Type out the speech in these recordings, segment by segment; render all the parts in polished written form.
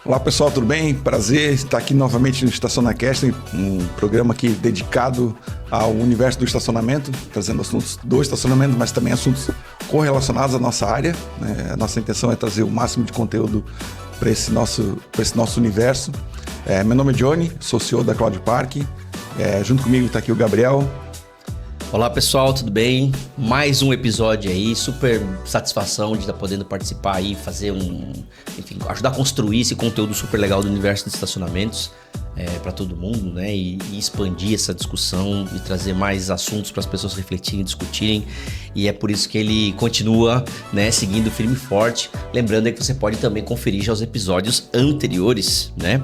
Olá pessoal, tudo bem? Prazer estar aqui novamente no Estacionacast, um programa aqui dedicado ao universo do estacionamento, trazendo assuntos do estacionamento, mas também assuntos correlacionados à nossa área. A nossa intenção é trazer o máximo de conteúdo para esse nosso universo. Meu nome é Johnny, sou CEO da Cloud Park. Junto comigo está aqui o Gabriel. Olá pessoal, tudo bem? Mais um episódio aí, super satisfação de estar podendo participar aí, fazer ajudar a construir esse conteúdo super legal do universo dos estacionamentos para todo mundo, né? E expandir essa discussão e trazer mais assuntos para as pessoas refletirem, discutirem. E é por isso que ele continua, né, seguindo firme e forte. Lembrando aí que você pode também conferir já os episódios anteriores, né?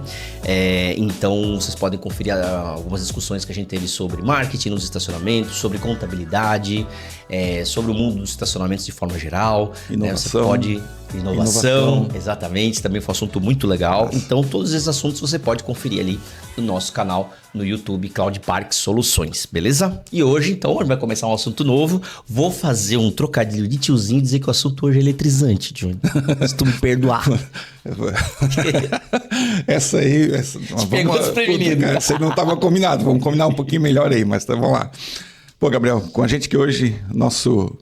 Então vocês podem conferir algumas discussões que a gente teve sobre marketing nos estacionamentos, sobre contabilidade, sobre o mundo dos estacionamentos de forma geral. Inovação. Né? Você pode... Inovação, exatamente, também foi um assunto muito legal. Nossa. Então todos esses assuntos você pode conferir ali no nosso canal no YouTube, Cloud Park Soluções, beleza? E hoje, então, a gente vai começar um assunto novo. Vou fazer um trocadilho de tiozinho e dizer que o assunto hoje é eletrizante, Johnny. Se tu me perdoar. Essa aí... Te pegou desprevenido. Essa aí não estava combinado, vamos combinar um pouquinho melhor aí, mas tá, vamos lá. Pô, Gabriel, com a gente aqui hoje,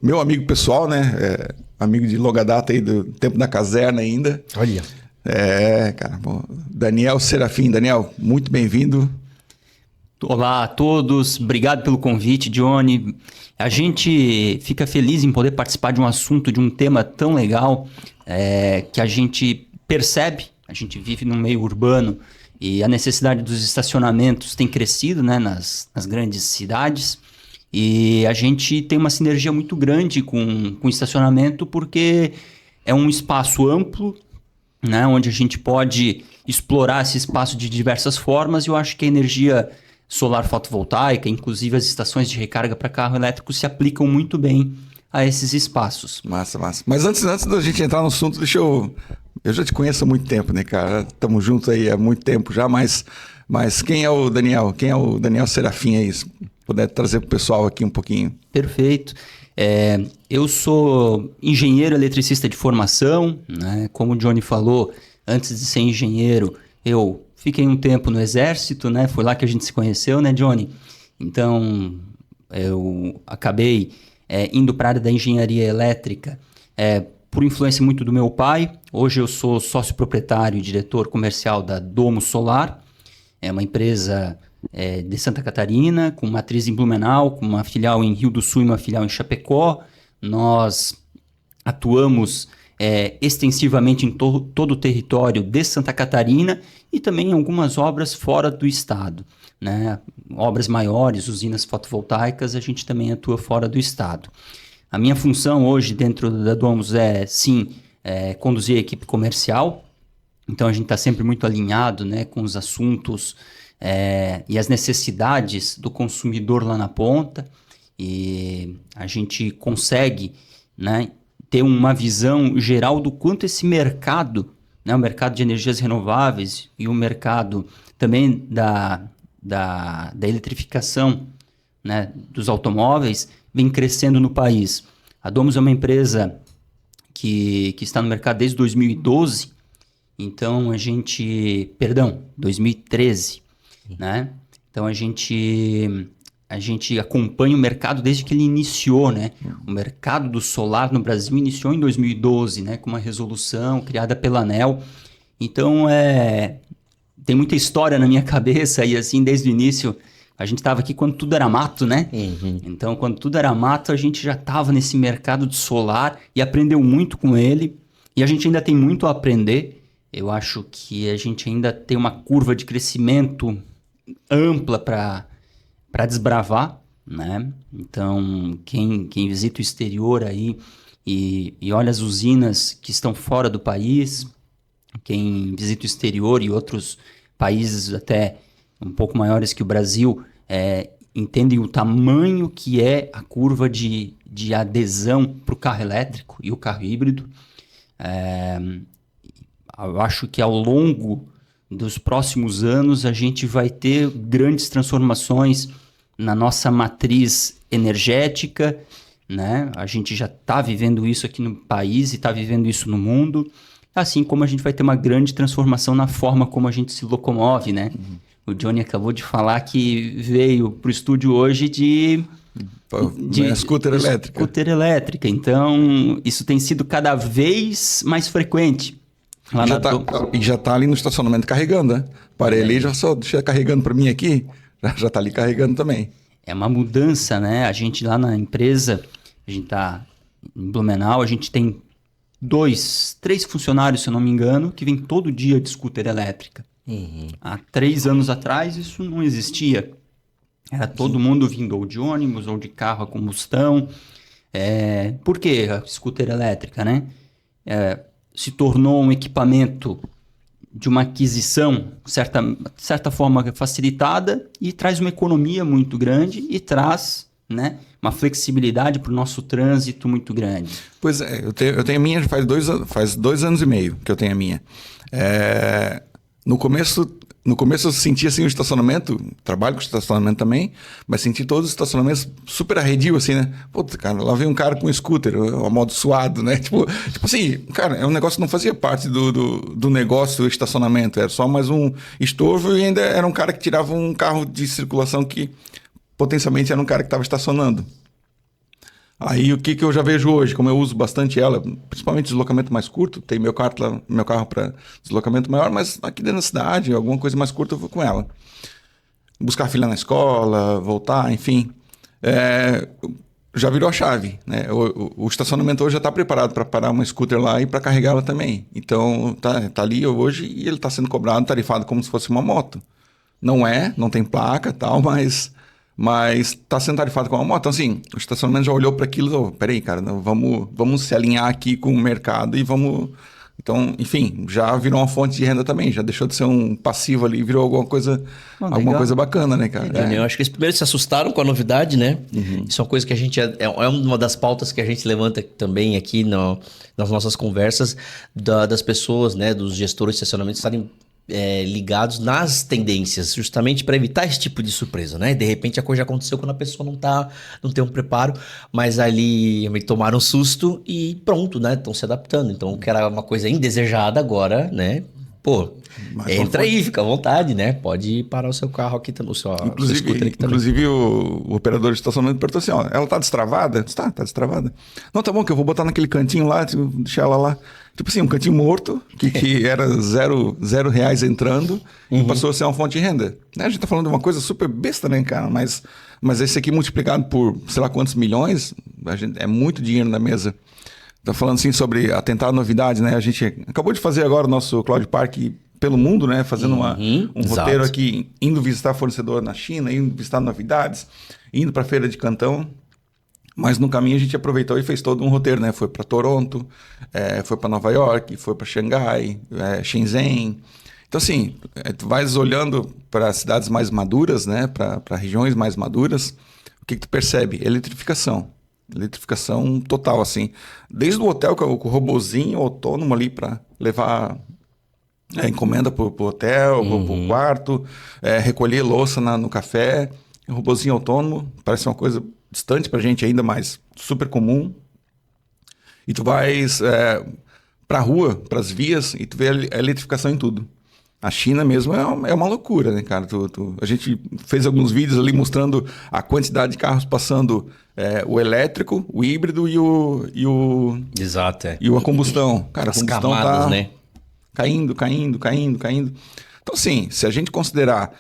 meu amigo pessoal, né? Amigo de longa data aí, do tempo da caserna ainda. Olha. Cara, bom. Daniel Serafim. Daniel, muito bem-vindo. Olá a todos, obrigado pelo convite, Johnny. A gente fica feliz em poder participar de um assunto, de um tema tão legal que a gente percebe, a gente vive num meio urbano e a necessidade dos estacionamentos tem crescido, né, nas grandes cidades. E a gente tem uma sinergia muito grande com o estacionamento porque é um espaço amplo, né, onde a gente pode explorar esse espaço de diversas formas. E eu acho que a energia solar fotovoltaica, inclusive as estações de recarga para carro elétrico, se aplicam muito bem a esses espaços. Massa, massa. Mas antes da gente entrar no assunto, eu já te conheço há muito tempo, né, cara? Estamos juntos aí há muito tempo já, mas quem é o Daniel? Quem é o Daniel Serafim aí? Puder trazer para o pessoal aqui um pouquinho. Perfeito. Eu sou engenheiro eletricista de formação, né? Como o Johnny falou, antes de ser engenheiro, eu fiquei um tempo no Exército, né? Foi lá que a gente se conheceu, né, Johnny? Então, eu acabei indo para a área da engenharia elétrica por influência muito do meu pai. Hoje eu sou sócio proprietário e diretor comercial da Domo Solar. É uma empresa de Santa Catarina, com matriz em Blumenau, com uma filial em Rio do Sul e uma filial em Chapecó. Nós atuamos extensivamente em todo o território de Santa Catarina e também em algumas obras fora do estado, né? Obras maiores, usinas fotovoltaicas, a gente também atua fora do estado. A minha função hoje dentro da Domos conduzir a equipe comercial. Então a gente está sempre muito alinhado, né, com os assuntos e as necessidades do consumidor lá na ponta, e a gente consegue, né, ter uma visão geral do quanto esse mercado, né, o mercado de energias renováveis e o mercado também da eletrificação, né, dos automóveis vem crescendo no país. A Domos é uma empresa que está no mercado desde 2012, então 2013. Né? Então a gente acompanha o mercado desde que ele iniciou, né? O mercado do solar no Brasil iniciou em 2012, né? Com uma resolução criada pela ANEEL. Então tem muita história na minha cabeça e assim desde o início a gente estava aqui quando tudo era mato, né? Uhum. Então quando tudo era mato a gente já estava nesse mercado de solar e aprendeu muito com ele, e a gente ainda tem muito a aprender. Eu acho que a gente ainda tem uma curva de crescimento ampla para desbravar, né? Então, quem visita o exterior aí e olha as usinas que estão fora do país, quem visita o exterior e outros países até um pouco maiores que o Brasil, entendem o tamanho que é a curva de adesão para o carro elétrico e o carro híbrido. Eu acho que ao longo dos próximos anos a gente vai ter grandes transformações na nossa matriz energética, né? A gente já está vivendo isso aqui no país e está vivendo isso no mundo. assim como a gente vai ter uma grande transformação na forma como a gente se locomove, né? O Johnny acabou de falar que veio para o estúdio hoje de scooter elétrica. Scooter elétrica. Então, isso tem sido cada vez mais frequente. Lá Já tá ali no estacionamento carregando, né? Parei ali, já só deixa carregando para mim aqui, já tá ali carregando também. É uma mudança, né? A gente lá na empresa, a gente tá em Blumenau, a gente tem 3 funcionários, se eu não me engano, que vêm todo dia de scooter elétrica. Há 3 anos atrás isso não existia. Era todo mundo vindo ou de ônibus ou de carro a combustão. Por que a scooter elétrica, né? Se tornou um equipamento de uma aquisição, certa forma facilitada, e traz uma economia muito grande e traz, né, uma flexibilidade para o nosso trânsito muito grande. Pois é, eu tenho a minha faz 2 anos e meio que eu tenho a minha. No começo eu senti assim o estacionamento, trabalho com estacionamento também, mas senti todos os estacionamentos super arredio, assim, né? Puta, cara, lá vem um cara com um scooter, amaldiçoado, né? Tipo assim, cara, é um negócio que não fazia parte do negócio, o estacionamento, era só mais um estorvo e ainda era um cara que tirava um carro de circulação que potencialmente era um cara que estava estacionando. Aí o que eu já vejo hoje, como eu uso bastante ela, principalmente deslocamento mais curto, tem meu carro para deslocamento maior, mas aqui dentro da cidade, alguma coisa mais curta eu vou com ela. Buscar filha na escola, voltar, enfim. Já virou a chave, né? O estacionamento hoje já está preparado para parar uma scooter lá e para carregá-la também. Então tá ali hoje e ele está sendo cobrado, tarifado como se fosse uma moto. Não tem placa e tal, mas está sendo tarifado com uma moto. Então, assim, o estacionamento já olhou para aquilo e falou, peraí, cara, vamos se alinhar aqui com o mercado e vamos... Então, enfim, já virou uma fonte de renda também, já deixou de ser um passivo ali, virou alguma coisa bacana, né, cara? Eu acho que eles primeiro se assustaram com a novidade, né? Isso é uma coisa que a gente... É uma das pautas que a gente levanta também aqui nas nossas conversas das pessoas, né, dos gestores de estacionamento estarem ligados nas tendências, justamente para evitar esse tipo de surpresa, né? De repente a coisa aconteceu quando a pessoa não tem um preparo, mas ali tomaram um susto e pronto, né? Estão se adaptando. Então, o que era uma coisa indesejada agora, né? Pô, entra aí, fica à vontade, né? Pode parar o seu carro aqui, o seu scooter aqui também. Inclusive, o operador de estacionamento perguntou assim, ó, ela tá destravada? Tá destravada. Não, tá bom, que eu vou botar naquele cantinho lá, deixar ela lá. Tipo assim, um cantinho morto, que era zero reais entrando, e passou a ser uma fonte de renda. Né? A gente tá falando de uma coisa super besta, né, cara? Mas esse aqui multiplicado por sei lá quantos milhões, é muito dinheiro na mesa. Tá falando assim sobre atentar a novidade, né? A gente acabou de fazer agora o nosso Cloud Park pelo mundo, né? Fazendo um roteiro aqui, indo visitar fornecedor na China, indo visitar novidades, indo para a feira de Cantão. Mas no caminho a gente aproveitou e fez todo um roteiro, né? Foi para Toronto, foi para Nova York, foi para Xangai, Shenzhen. Então, assim, tu vais olhando para cidades mais maduras, né? Para regiões mais maduras, o que tu percebe? Eletrificação. Eletrificação total, assim. Desde o hotel, com o robozinho autônomo ali para levar encomenda pro hotel, pro quarto, recolher louça no café. Um robozinho autônomo, parece uma coisa distante pra gente ainda, mas super comum. E tu vais pra rua, pras vias, e tu vê a eletrificação em tudo. A China mesmo é uma loucura, né, cara? A gente fez alguns vídeos ali mostrando a quantidade de carros passando o elétrico, o híbrido e o Exato, e a combustão. Cara, a combustão camadas, tá né? caindo. Então, assim, se a gente considerar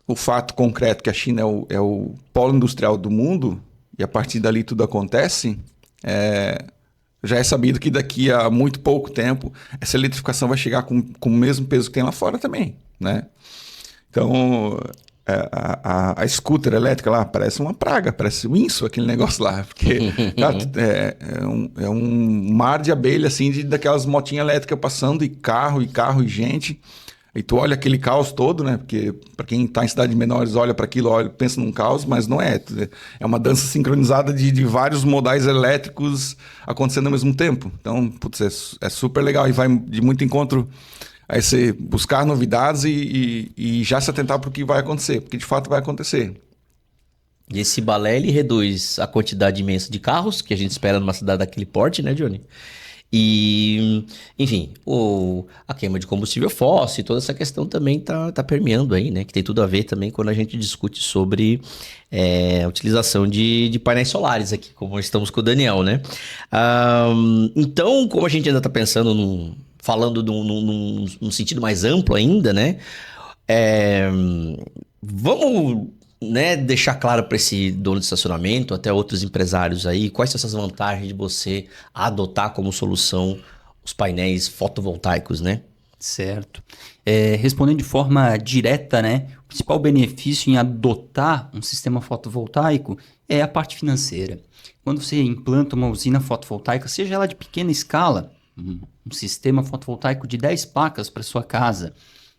o fato concreto que a China é o polo industrial do mundo, e a partir dali tudo acontece, já é sabido que daqui a muito pouco tempo essa eletrificação vai chegar com o mesmo peso que tem lá fora também, né? Então, a scooter elétrica lá parece uma praga, parece um inso aquele negócio lá, porque é um mar de abelha, assim, daquelas motinhas elétricas passando, e carro e gente. E tu olha aquele caos todo, né? Porque para quem está em cidades menores olha para aquilo, pensa num caos, mas não é. É uma dança sincronizada de vários modais elétricos acontecendo ao mesmo tempo. Então, putz, é super legal e vai de muito encontro a esse buscar novidades e já se atentar para o que vai acontecer, porque de fato vai acontecer. E esse balé, ele reduz a quantidade imensa de carros que a gente espera numa cidade daquele porte, né, Johnny? E, enfim, a queima de combustível fóssil e toda essa questão também tá permeando aí, né? Que tem tudo a ver também quando a gente discute sobre a utilização de painéis solares aqui, como estamos com o Daniel, né? Então, como a gente ainda está pensando, falando num sentido mais amplo ainda, né? Vamos, né, deixar claro para esse dono de estacionamento, até outros empresários aí, quais são essas vantagens de você adotar como solução os painéis fotovoltaicos, né? Certo. Respondendo de forma direta, né, o principal benefício em adotar um sistema fotovoltaico é a parte financeira. Quando você implanta uma usina fotovoltaica, seja ela de pequena escala, um sistema fotovoltaico de 10 placas para sua casa,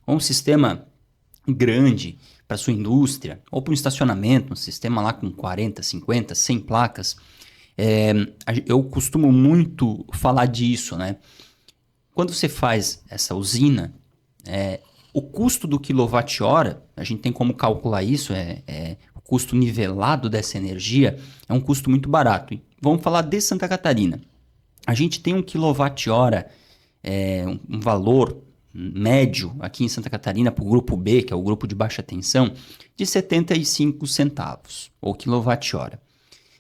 ou um sistema grande para sua indústria, ou para um estacionamento, um sistema lá com 40, 50, 100 placas, eu costumo muito falar disso, né? Quando você faz essa usina, o custo do quilowatt-hora, a gente tem como calcular isso, o custo nivelado dessa energia, é um custo muito barato. E vamos falar de Santa Catarina. A gente tem um quilowatt-hora, um valor médio aqui em Santa Catarina para o grupo B, que é o grupo de baixa tensão, de 75 centavos ou quilowatt-hora.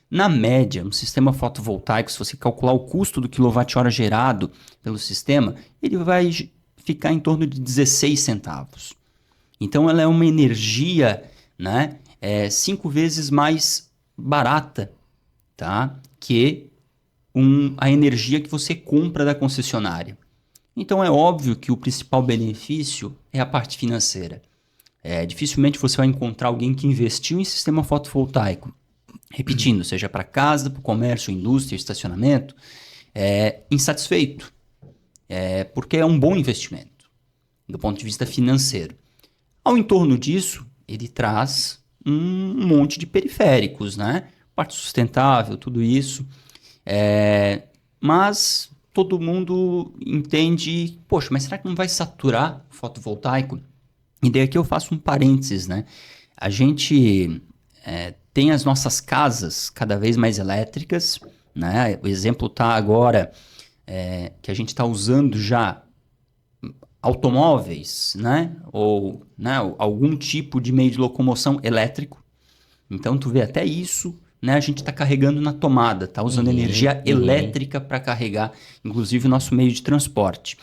Na média, um sistema fotovoltaico, se você calcular o custo do quilowatt-hora gerado pelo sistema, ele vai ficar em torno de 16 centavos. Então, ela é uma energia, né, 5 vezes mais barata, tá, que a energia que você compra da concessionária. Então, é óbvio que o principal benefício é a parte financeira. Dificilmente você vai encontrar alguém que investiu em sistema fotovoltaico, repetindo, seja para casa, para o comércio, indústria, estacionamento, insatisfeito, porque é um bom investimento do ponto de vista financeiro. Ao entorno disso, ele traz um monte de periféricos, né? Parte sustentável, tudo isso, mas todo mundo entende, poxa, mas será que não vai saturar o fotovoltaico? E daí aqui eu faço um parênteses, né? A gente tem as nossas casas cada vez mais elétricas, né? O exemplo está agora que a gente está usando já automóveis, né? Ou algum tipo de meio de locomoção elétrico. Então, tu vê até isso, né? A gente está carregando na tomada, está usando energia elétrica para carregar, inclusive, o nosso meio de transporte.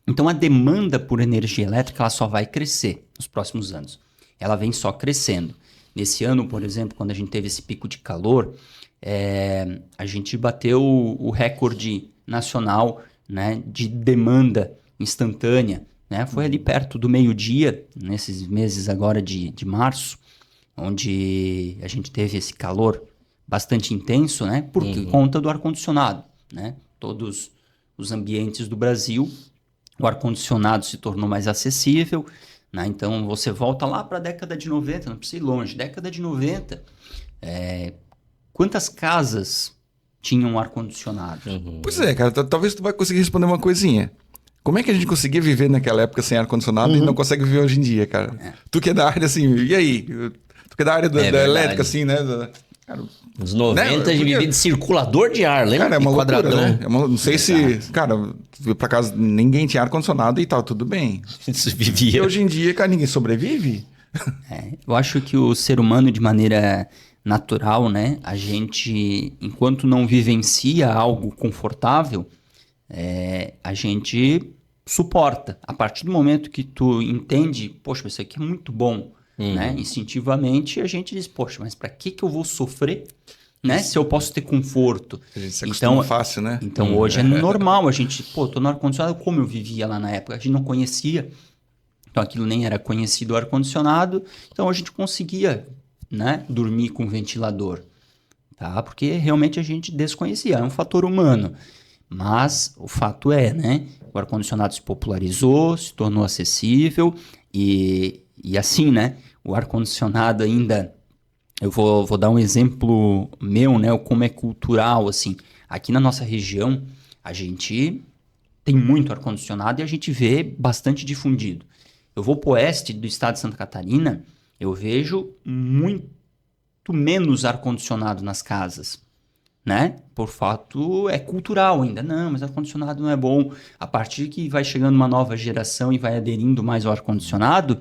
Então, a demanda por energia elétrica ela só vai crescer nos próximos anos. Ela vem só crescendo. Nesse ano, por exemplo, quando a gente teve esse pico de calor, a gente bateu o recorde nacional, né, de demanda instantânea. Né? Foi ali perto do meio-dia, nesses meses agora de março, onde a gente teve esse calor bastante intenso, né, por conta do ar-condicionado. Né? Todos os ambientes do Brasil, o ar-condicionado se tornou mais acessível, né? Então você volta lá para a década de 90, não precisa ir longe, década de 90, quantas casas tinham ar-condicionado? Pois é, cara, talvez tu vai conseguir responder uma coisinha. Como é que a gente conseguia viver naquela época sem ar-condicionado e não consegue viver hoje em dia, cara? Tu que é da área, assim, e aí? Tu que é da área da elétrica, assim, né? Cara, nos 90 a gente vivia de circulador de ar, lembra? Cara, é uma loucura, né? Não sei Exato. se... Cara, pra casa ninguém tinha ar-condicionado e tal, tudo bem. Vivia. E hoje em dia, cara, ninguém sobrevive. Eu acho que o ser humano, de maneira natural, né? A gente, enquanto não vivencia algo confortável, a gente suporta. A partir do momento que tu entende, poxa, isso aqui é muito bom, né? Instintivamente a gente diz, poxa, mas para que eu vou sofrer, né? Se eu posso ter conforto. A gente se acostuma fácil, né? Então hoje é normal a gente, tô no ar-condicionado, como eu vivia lá na época, a gente não conhecia, então aquilo nem era conhecido o ar-condicionado, então a gente conseguia, né, dormir com ventilador, tá? Porque realmente a gente desconhecia, é um fator humano. Mas o fato né, o ar-condicionado se popularizou, se tornou acessível e assim, né, o ar-condicionado ainda, eu vou dar um exemplo meu, né, como é cultural, assim, aqui na nossa região a gente tem muito ar-condicionado e a gente vê bastante difundido. Eu vou para o oeste do estado de Santa Catarina, eu vejo muito menos ar-condicionado nas casas. né? Por fato, é cultural ainda. Não, mas ar-condicionado não é bom. A partir que vai chegando uma nova geração e vai aderindo mais ao ar-condicionado,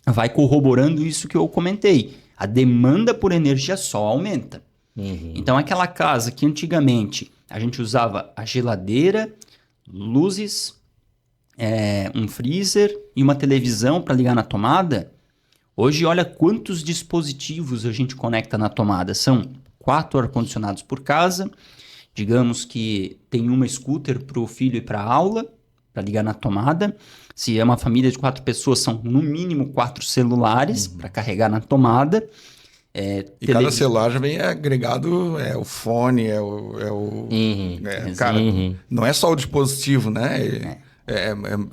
vai corroborando isso que eu comentei. A demanda por energia só aumenta. Então, aquela casa que antigamente a gente usava a geladeira, luzes, um freezer e uma televisão para ligar na tomada, hoje olha quantos dispositivos a gente conecta na tomada. São 4 ar-condicionados por casa, digamos que tem uma scooter para o filho ir para a aula, para ligar na tomada. Se é uma família de 4 pessoas, são no mínimo 4 celulares para carregar na tomada. E cada celular já vem agregado, o fone, cara, não é só o dispositivo, né?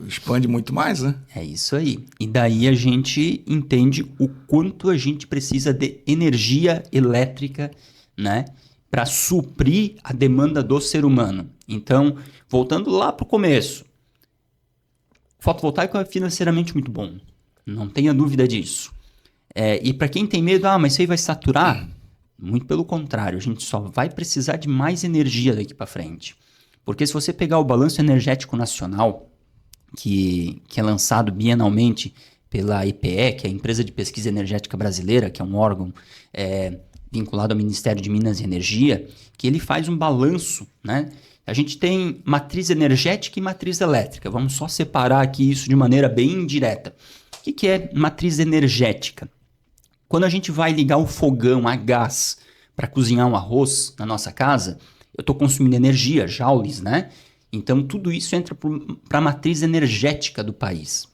Expande muito mais, né? É isso aí. E daí a gente entende o quanto a gente precisa de energia elétrica, né? Para suprir a demanda do ser humano. Então, voltando lá para o começo, fotovoltaico é financeiramente muito bom. Não tenha dúvida disso. E para quem tem medo, mas isso aí vai saturar? Muito pelo contrário, a gente só vai precisar de mais energia daqui para frente. Porque se você pegar o balanço energético nacional, que é lançado bienalmente pela EPE, que é a Empresa de Pesquisa Energética Brasileira, que é um órgão vinculado ao Ministério de Minas e Energia, que ele faz um balanço, né? A gente tem matriz energética e matriz elétrica. Vamos só separar aqui isso de maneira bem indireta. O que é matriz energética? Quando a gente vai ligar o fogão a gás para cozinhar um arroz na nossa casa, eu estou consumindo energia, joules, né? Então, tudo isso entra para a matriz energética do país,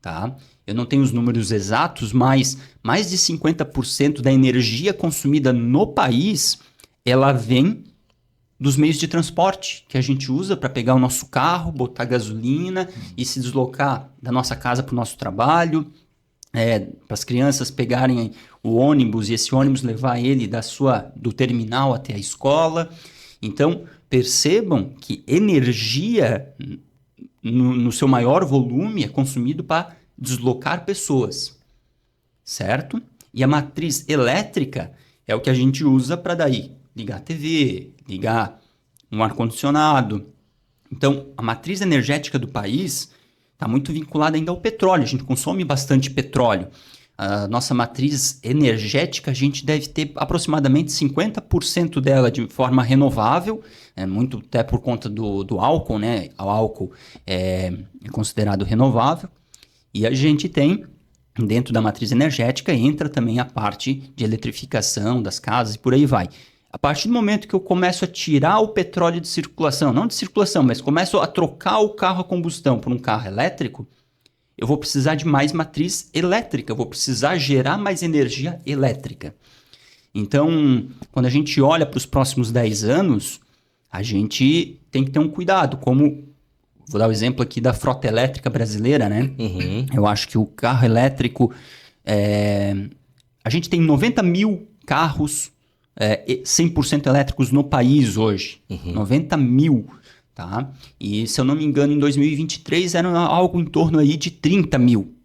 tá? Eu não tenho os números exatos, mas mais de 50% da energia consumida no país, ela vem dos meios de transporte que a gente usa para pegar o nosso carro, botar gasolina e se deslocar da nossa casa para o nosso trabalho, para as crianças pegarem o ônibus e esse ônibus levar ele do terminal até a escola. Então, percebam que energia, no seu maior volume, é consumido para deslocar pessoas, certo? E a matriz elétrica é o que a gente usa para daí ligar a TV, ligar um ar-condicionado. Então, a matriz energética do país está muito vinculada ainda ao petróleo. A gente consome bastante petróleo. A nossa matriz energética, a gente deve ter aproximadamente 50% dela de forma renovável, muito até por conta do álcool, né? O álcool é considerado renovável. E a gente tem, dentro da matriz energética, entra também a parte de eletrificação das casas e por aí vai. A partir do momento que eu começo a tirar o petróleo de circulação, não de circulação, mas começo a trocar o carro a combustão por um carro elétrico, eu vou precisar de mais matriz elétrica, eu vou precisar gerar mais energia elétrica. Então, quando a gente olha para os próximos 10 anos, a gente tem que ter um cuidado, como, vou dar o exemplo aqui da frota elétrica brasileira, né? Eu acho que o carro elétrico, a gente tem 90 mil carros 100% elétricos no país hoje. 90 mil, tá? E se eu não me engano, em 2023 era algo em torno aí de 30 mil.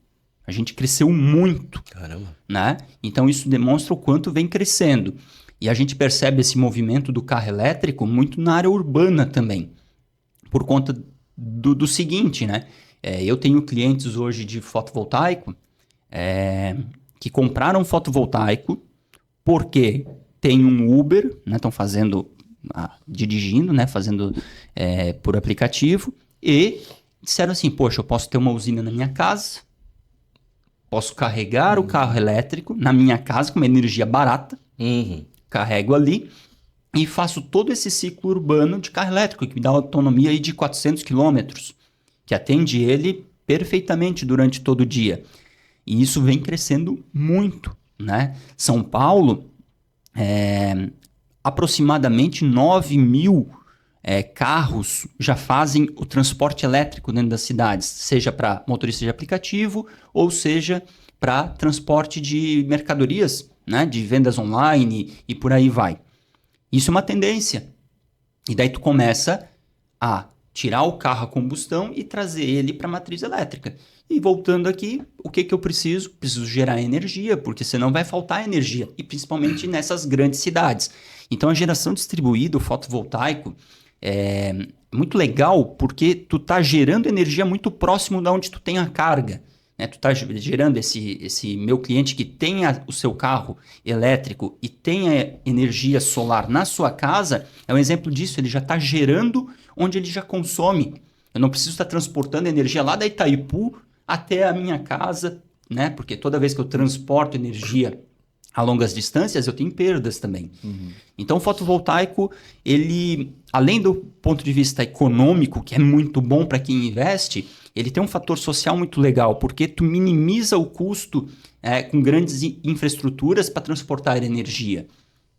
A gente cresceu muito. Caramba. Né? Então isso demonstra o quanto vem crescendo. E a gente percebe esse movimento do carro elétrico muito na área urbana também. Por conta do seguinte, né? Eu tenho clientes hoje de fotovoltaico que compraram fotovoltaico porque tem um Uber, né? Estão dirigindo, né? Fazendo por aplicativo e disseram assim, poxa, eu posso ter uma usina na minha casa, posso carregar o carro elétrico na minha casa com uma energia barata, carrego ali e faço todo esse ciclo urbano de carro elétrico, que me dá uma autonomia aí de 400 quilômetros, que atende ele perfeitamente durante todo o dia. E isso vem crescendo muito, né? São Paulo, aproximadamente 9 mil carros já fazem o transporte elétrico dentro das cidades, seja para motorista de aplicativo ou seja para transporte de mercadorias, né, de vendas online e por aí vai. Isso é uma tendência. E daí tu começa a tirar o carro a combustão e trazer ele para a matriz elétrica. E voltando aqui, o que eu preciso? Preciso gerar energia, porque senão vai faltar energia, e principalmente nessas grandes cidades. Então a geração distribuída, o fotovoltaico, é muito legal porque tu tá gerando energia muito próximo de onde tu tem a carga. Né? Tu tá gerando esse meu cliente que tem o seu carro elétrico e tem a energia solar na sua casa, é um exemplo disso, ele já está gerando onde ele já consome. Eu não preciso estar transportando energia lá da Itaipu até a minha casa, né? Porque toda vez que eu transporto energia a longas distâncias, eu tenho perdas também. Então, o fotovoltaico, ele, além do ponto de vista econômico, que é muito bom para quem investe, ele tem um fator social muito legal, porque tu minimiza o custo com grandes infraestruturas para transportar energia.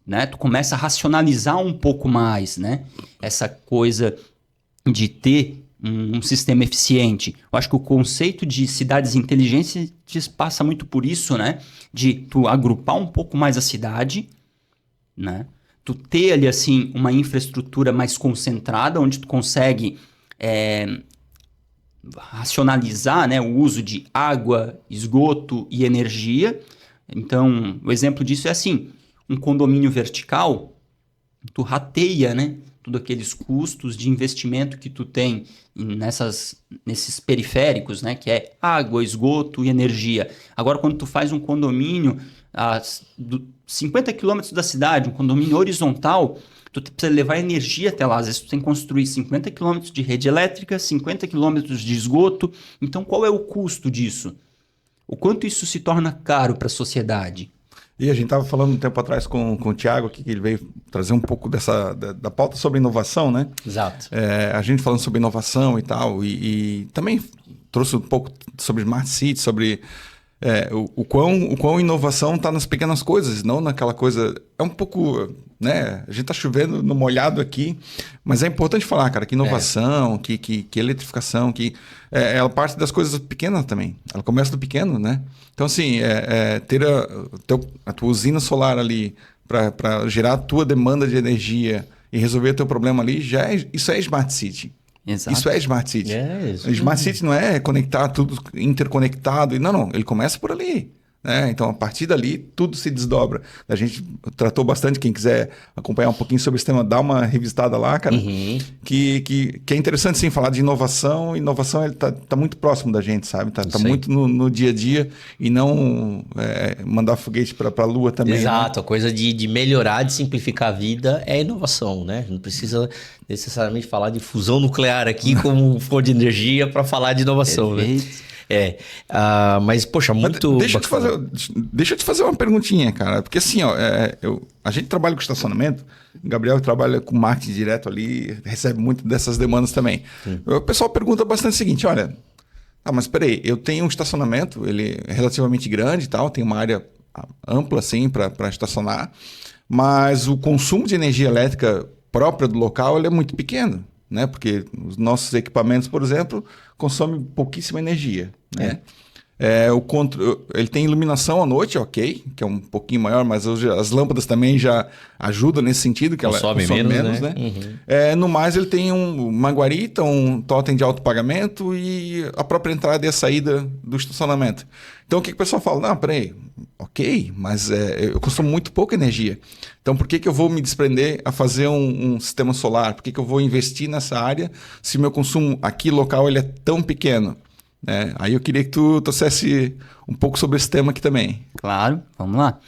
Né? Tu começa a racionalizar um pouco mais, né? Essa coisa de ter um sistema eficiente. Eu acho que o conceito de cidades inteligentes passa muito por isso, né? De tu agrupar um pouco mais a cidade, né? Tu ter ali, assim, uma infraestrutura mais concentrada, onde tu consegue racionalizar, né, o uso de água, esgoto e energia. Então, o exemplo disso é assim, um condomínio vertical, tu rateia, né? Todos aqueles custos de investimento que tu tem nesses periféricos, né? Que é água, esgoto e energia. Agora, quando tu faz um condomínio a 50 quilômetros da cidade, um condomínio horizontal, tu precisa levar energia até lá. Às vezes tu tem que construir 50 quilômetros de rede elétrica, 50 quilômetros de esgoto. Então, qual é o custo disso? O quanto isso se torna caro para a sociedade? E a gente estava falando um tempo atrás com o Thiago aqui, que ele veio trazer um pouco da pauta sobre inovação, né? Exato. A gente falando sobre inovação e tal, e também trouxe um pouco sobre Smart City, sobre o quão inovação está nas pequenas coisas, não naquela coisa... É um pouco... né? A gente está chovendo no molhado aqui, mas é importante falar, cara, que inovação, que eletrificação, que ela parte das coisas pequenas também. Ela começa do pequeno, né? Então, assim, ter a tua usina solar ali para gerar a tua demanda de energia e resolver o teu problema ali, isso é Smart City. Exato. Isso é Smart City. Isso. Smart City não é conectar tudo interconectado. Não. Ele começa por ali. Então, a partir dali, tudo se desdobra. A gente tratou bastante, quem quiser acompanhar um pouquinho sobre esse tema, dá uma revisitada lá, cara. Que é interessante, sim, falar de inovação. Inovação, ele tá muito próximo da gente, sabe? Tá muito no dia a dia e não mandar foguete para a lua também. Exato, né? A coisa de melhorar, de simplificar a vida é inovação, né? Não precisa necessariamente falar de fusão nuclear aqui como fonte de energia para falar de inovação, né? Mas, poxa, muito deixa eu te fazer uma perguntinha, cara. Porque assim, a gente trabalha com estacionamento, o Gabriel trabalha com marketing direto ali, recebe muito dessas demandas também. O pessoal pergunta bastante o seguinte, olha, mas peraí, eu tenho um estacionamento, ele é relativamente grande e tal, tem uma área ampla assim para estacionar, mas o consumo de energia elétrica própria do local ele é muito pequeno. Né? Porque os nossos equipamentos, por exemplo, consomem pouquíssima energia. Né? Ele tem iluminação à noite, ok, que é um pouquinho maior, mas hoje as lâmpadas também já ajudam nesse sentido, que consome ela consome menos, né? No mais, ele tem uma guarita, um totem de autopagamento e a própria entrada e a saída do estacionamento. Então, o que o pessoal fala? Não, peraí, ok, mas eu consumo muito pouca energia. Então, por que eu vou me desprender a fazer um sistema solar? Por que eu vou investir nessa área se meu consumo aqui local ele é tão pequeno? Aí eu queria que tu trouxesse um pouco sobre esse tema aqui também. Claro, vamos lá.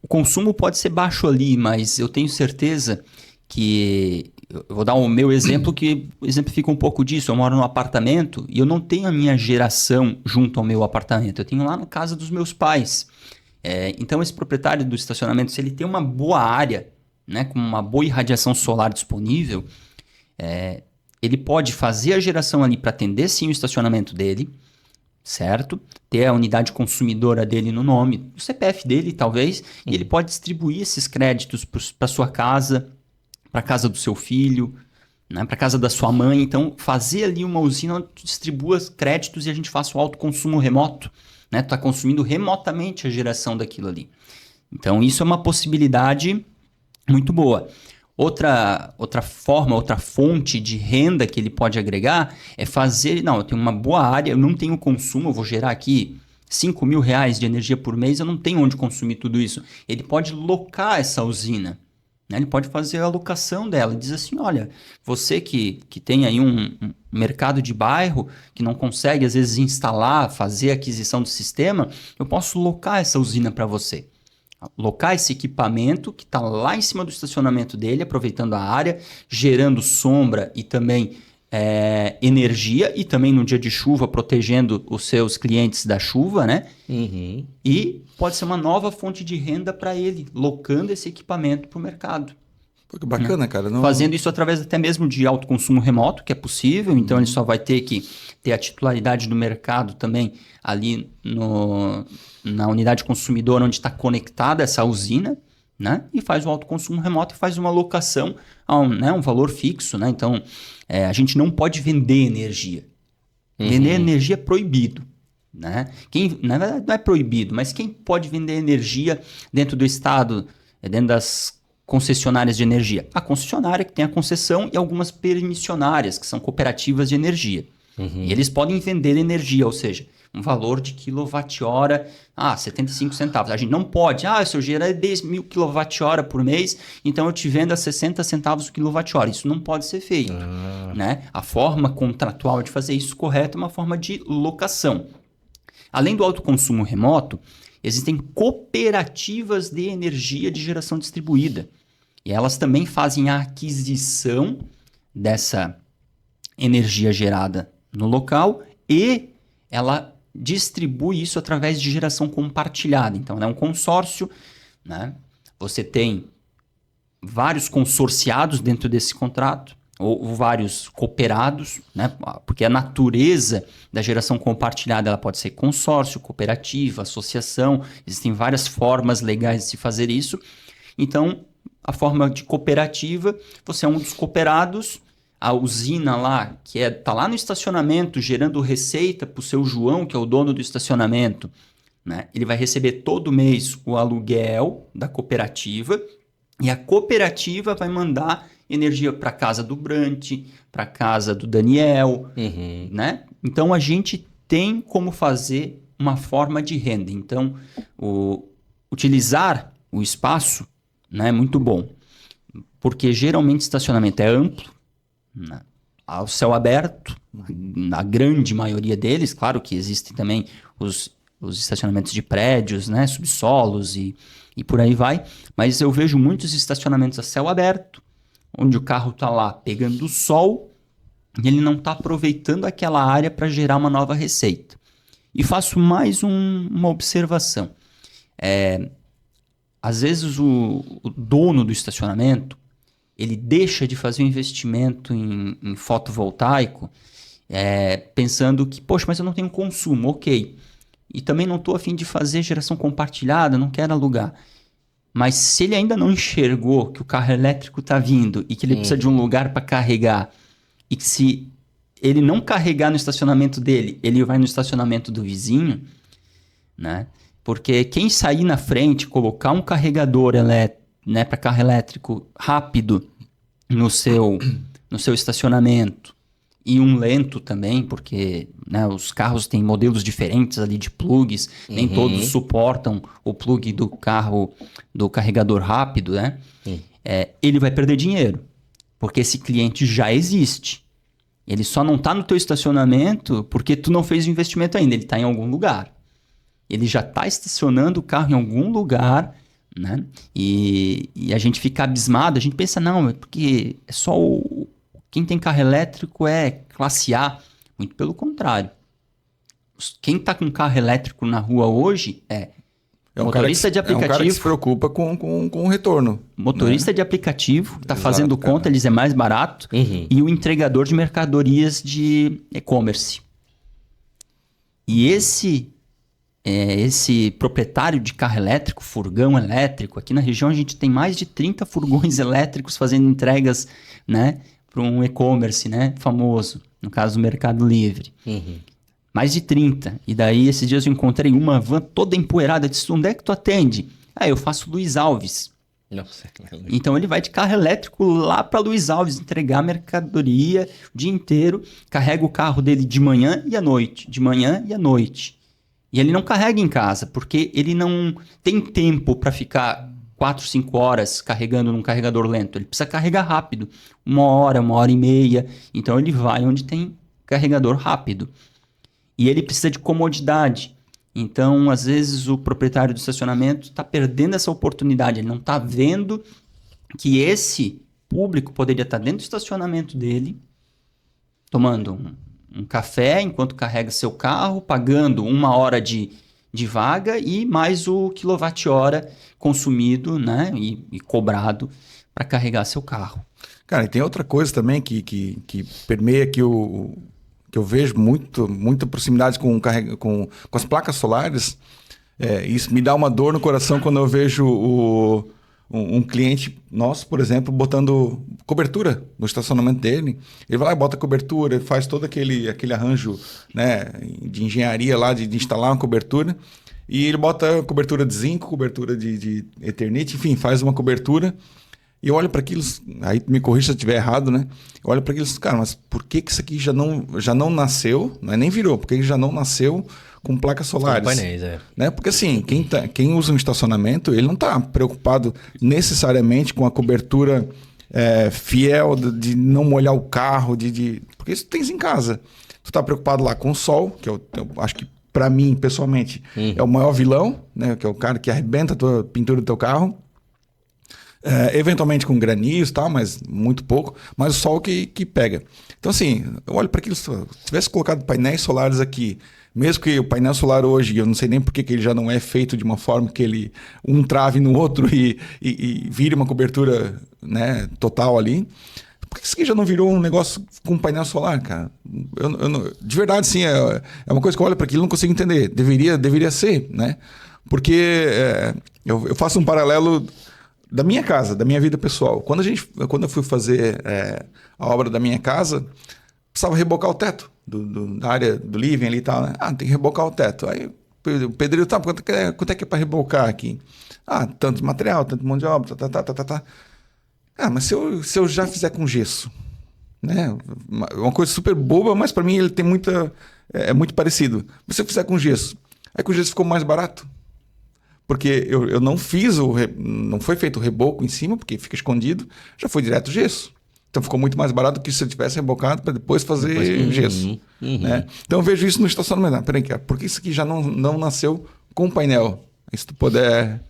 O consumo pode ser baixo ali, mas eu tenho certeza que... Eu vou dar o meu exemplo que exemplifica um pouco disso. Eu moro num apartamento e eu não tenho a minha geração junto ao meu apartamento. Eu tenho lá na casa dos meus pais. Então, esse proprietário do estacionamento, se ele tem uma boa área, né, com uma boa irradiação solar disponível, ele pode fazer a geração ali para atender sim o estacionamento dele, certo? Ter a unidade consumidora dele no nome, o CPF dele talvez, e ele pode distribuir esses créditos para sua casa, para a casa do seu filho, né, para a casa da sua mãe. Então, fazer ali uma usina onde tu distribua créditos e a gente faça o autoconsumo remoto. Né? Tu está consumindo remotamente a geração daquilo ali. Então, isso é uma possibilidade muito boa. Outra forma, outra fonte de renda que ele pode agregar é fazer... Não, eu tenho uma boa área, eu não tenho consumo, eu vou gerar aqui R$5.000 de energia por mês, eu não tenho onde consumir tudo isso. Ele pode locar essa usina, né? Ele pode fazer a alocação dela. Diz assim, olha, você que tem aí um mercado de bairro, que não consegue às vezes instalar, fazer a aquisição do sistema, eu posso locar essa usina para você. Locar esse equipamento que está lá em cima do estacionamento dele, aproveitando a área, gerando sombra e também energia, e também no dia de chuva protegendo os seus clientes da chuva, né? Uhum. E pode ser uma nova fonte de renda para ele, locando esse equipamento para o mercado. Pô, que bacana, cara. Não... Fazendo isso através até mesmo de autoconsumo remoto, que é possível, então ele só vai ter que ter a titularidade do mercado também ali na unidade consumidora onde está conectada essa usina, né? E faz o autoconsumo remoto e faz uma alocação a um valor fixo, né? Então, a gente não pode vender energia. Vender energia é proibido, né? Na verdade, não é proibido, mas quem pode vender energia dentro do estado, dentro das concessionárias de energia? A concessionária que tem a concessão e algumas permissionárias, que são cooperativas de energia. E eles podem vender energia, ou seja, um valor de quilowatt-hora, 75 centavos. A gente não pode, se eu gerar 10.000 kWh por mês, então eu te vendo a 60 centavos o quilowatt-hora. Isso não pode ser feito. Né? A forma contratual de fazer isso correta é uma forma de locação. Além do autoconsumo remoto, existem cooperativas de energia de geração distribuída. E elas também fazem a aquisição dessa energia gerada no local e ela distribui isso através de geração compartilhada. Então, é um consórcio, né? Você tem vários consorciados dentro desse contrato, ou vários cooperados, né? Porque a natureza da geração compartilhada ela pode ser consórcio, cooperativa, associação, existem várias formas legais de se fazer isso. Então, a forma de cooperativa, você é um dos cooperados, a usina lá, que está lá no estacionamento, gerando receita para o seu João, que é o dono do estacionamento, né? Ele vai receber todo mês o aluguel da cooperativa e a cooperativa vai mandar energia para a casa do Brant, para a casa do Daniel, né? Então, a gente tem como fazer uma forma de renda. Então, utilizar o espaço, né, é muito bom, porque geralmente estacionamento é amplo, né, ao céu aberto, na grande maioria deles. Claro que existem também os estacionamentos de prédios, né, subsolos e por aí vai, mas eu vejo muitos estacionamentos a céu aberto, onde o carro está lá pegando o sol e ele não está aproveitando aquela área para gerar uma nova receita. E faço mais uma observação. Às vezes o dono do estacionamento ele deixa de fazer um investimento em fotovoltaico pensando que, poxa, mas eu não tenho consumo, ok. E também não estou a fim de fazer geração compartilhada, não quero alugar. Mas se ele ainda não enxergou que o carro elétrico está vindo e que ele precisa de um lugar para carregar, e que se ele não carregar no estacionamento dele, ele vai no estacionamento do vizinho, né? Porque quem sair na frente, colocar um carregador né, para carro elétrico rápido no seu estacionamento, e um lento também, porque, né, os carros têm modelos diferentes ali de plugs, nem todos suportam o plug do carro, do carregador rápido, né? Ele vai perder dinheiro, porque esse cliente já existe. Ele só não está no teu estacionamento porque tu não fez o investimento ainda, ele está em algum lugar. Ele já está estacionando o carro em algum lugar, né? E a gente fica abismado, a gente pensa, não, é porque é só quem tem carro elétrico é classe A. Muito pelo contrário. Quem está com carro elétrico na rua hoje motorista de aplicativo. É um cara que se preocupa com o retorno. Motorista, né, de aplicativo, está fazendo conta, eles é mais barato. E o entregador de mercadorias de e-commerce. E esse proprietário de carro elétrico, furgão elétrico, aqui na região a gente tem mais de 30 furgões elétricos fazendo entregas, né, para um e-commerce, né, famoso, no caso do Mercado Livre. Mais de 30. E daí, esses dias eu encontrei uma van toda empoeirada. Eu disse, onde é que tu atende? Eu faço Luiz Alves. Nossa, Então ele vai de carro elétrico lá para Luiz Alves entregar mercadoria o dia inteiro, carrega o carro dele de manhã e à noite, de manhã e à noite. E ele não carrega em casa, porque ele não tem tempo para ficar 4, 5 horas carregando num carregador lento. Ele precisa carregar rápido, 1 hora e meia. Então ele vai onde tem carregador rápido. E ele precisa de comodidade. Então, às vezes, o proprietário do estacionamento está perdendo essa oportunidade. Ele não está vendo que esse público poderia estar dentro do estacionamento dele, tomando um café enquanto carrega seu carro, pagando 1 hora de vaga e mais o quilowatt-hora consumido, né, e cobrado para carregar seu carro. Cara, e tem outra coisa também que permeia que eu vejo muita proximidade com as placas solares. Isso me dá uma dor no coração quando eu vejo um cliente nosso, por exemplo, botando cobertura no estacionamento dele. Ele vai lá e bota cobertura, faz todo aquele arranjo, né, de engenharia lá de instalar uma cobertura. E ele bota cobertura de zinco, cobertura de Eternit, enfim, faz uma cobertura. E eu olho para aquilo, aí me corrija se eu estiver errado, né? Eu olho para aquilo, cara, mas por que isso aqui já não nasceu, não é nem virou, por que já não nasceu com placas solares? Com painéis, né? Porque assim, quem usa um estacionamento, ele não está preocupado necessariamente com a cobertura fiel de não molhar o carro, porque isso tens em casa. Tu está preocupado lá com o sol, que eu acho que para mim, pessoalmente, é o maior vilão, né? Que é o cara que arrebenta a tua pintura do teu carro. Eventualmente com granizo e tal, mas muito pouco, mas o sol que pega. Então assim, eu olho para aquilo, se tivesse colocado painéis solares aqui, mesmo que o painel solar hoje, eu não sei nem por que ele já não é feito de uma forma que ele trave no outro e vire uma cobertura, né, total ali. Por que isso aqui já não virou um negócio com painel solar, cara? De verdade, sim, é uma coisa que eu olho para aquilo e não consigo entender. Deveria ser, né? Porque eu faço um paralelo da minha casa, da minha vida pessoal. Quando eu fui fazer a obra da minha casa, precisava rebocar o teto da área do living ali e tal, né? Tem que rebocar o teto. Aí o pedreiro, quanto é que é para rebocar aqui? Tanto material, tanto mão de obra, tá. Mas se eu já fizer com gesso, né? Uma coisa super boba, mas para mim ele tem é muito parecido. Mas se eu fizer com gesso, aí com o gesso ficou mais barato. Porque eu não fiz não foi feito o reboco em cima, porque fica escondido, já foi direto gesso. Então ficou muito mais barato do que se eu tivesse rebocado para depois fazer gesso. Né? Então eu vejo isso no estacionamento. Peraí, por que isso aqui já não nasceu com painel? Se tu puder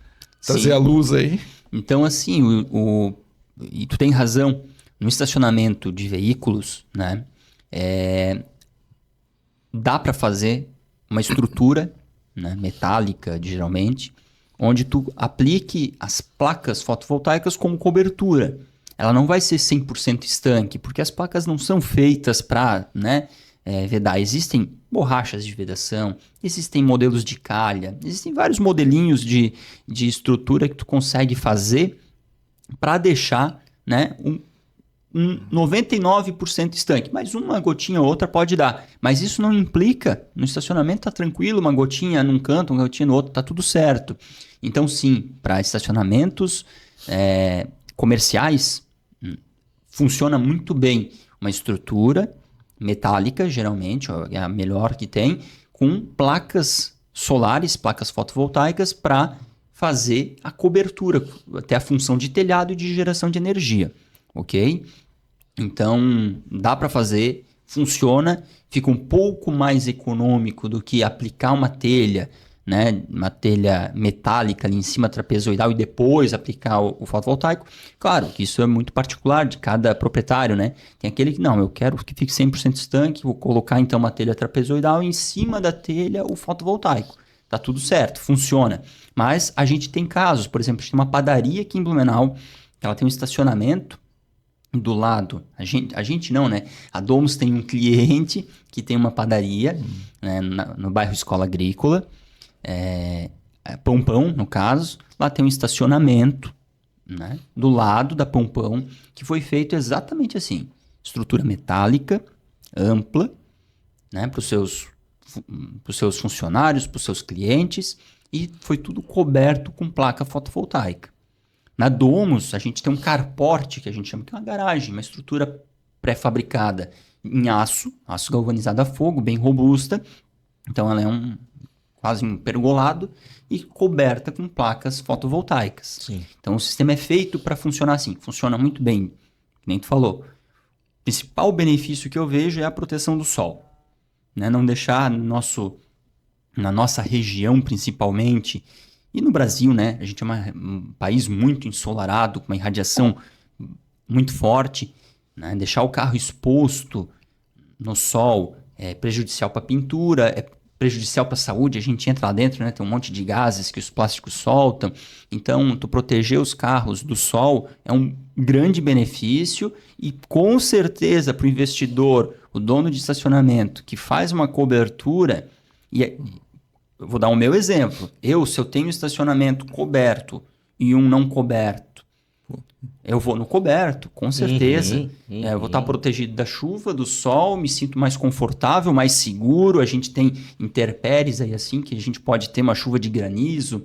trazer a luz aí. Então, assim, e tu tem razão, no estacionamento de veículos, né, dá para fazer uma estrutura, né, metálica, geralmente, onde tu aplique as placas fotovoltaicas como cobertura. Ela não vai ser 100% estanque, porque as placas não são feitas para, né, vedar. Existem borrachas de vedação, existem modelos de calha, existem vários modelinhos de estrutura que tu consegue fazer para deixar, né, um 99% estanque, mas uma gotinha ou outra pode dar. Mas isso não implica, no estacionamento tá tranquilo, uma gotinha num canto, uma gotinha no outro, tá tudo certo. Então sim, para estacionamentos comerciais, funciona muito bem uma estrutura metálica, geralmente, é a melhor que tem, com placas solares, placas fotovoltaicas para fazer a cobertura, até a função de telhado e de geração de energia. Ok? Então, dá para fazer, funciona, fica um pouco mais econômico do que aplicar uma telha, né, uma telha metálica ali em cima trapezoidal e depois aplicar o fotovoltaico. Claro que isso é muito particular de cada proprietário, né? Tem aquele que, não, eu quero que fique 100% estanque, vou colocar então uma telha trapezoidal e em cima da telha o fotovoltaico. Tá tudo certo, funciona. Mas a gente tem casos, por exemplo, a gente tem uma padaria aqui em Blumenau, ela tem um estacionamento do lado, a gente não, né? A Domus tem um cliente que tem uma padaria, né, no bairro Escola Agrícola, Pão, no caso. Lá tem um estacionamento, né, do lado da Pão, que foi feito exatamente assim. Estrutura metálica, ampla, né, para os seus funcionários, para os seus clientes, e foi tudo coberto com placa fotovoltaica. Na Domus, a gente tem um carport, que a gente chama que é uma garagem, uma estrutura pré-fabricada em aço galvanizado a fogo, bem robusta. Então ela é quase um pergolado e coberta com placas fotovoltaicas. Sim. Então o sistema é feito para funcionar assim, funciona muito bem, que nem tu falou. O principal benefício que eu vejo é a proteção do sol. Né? Não deixar na nossa região principalmente, e no Brasil, né? A gente é um país muito ensolarado, com uma irradiação muito forte. Né? Deixar o carro exposto no sol é prejudicial para a pintura, é prejudicial para a saúde. A gente entra lá dentro, né? Tem um monte de gases que os plásticos soltam. Então, tu proteger os carros do sol é um grande benefício e com certeza para o investidor, o dono de estacionamento que faz uma cobertura, eu vou dar o meu exemplo. Se eu tenho estacionamento coberto e um não coberto, eu vou no coberto, com certeza. Eu vou estar protegido da chuva, do sol, me sinto mais confortável, mais seguro. A gente tem intempéries aí assim, que a gente pode ter uma chuva de granizo,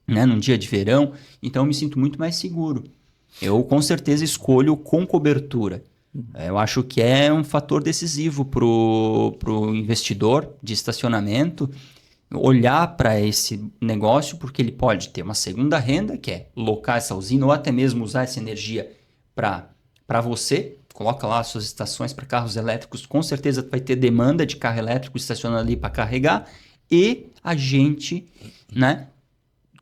né, num dia de verão. Então eu me sinto muito mais seguro. Eu com certeza escolho com cobertura. Eu acho que é um fator decisivo para o investidor de estacionamento olhar para esse negócio, porque ele pode ter uma segunda renda, que é locar essa usina, ou até mesmo usar essa energia para você. Coloca lá as suas estações para carros elétricos, com certeza vai ter demanda de carro elétrico estacionando ali para carregar, e a gente, né,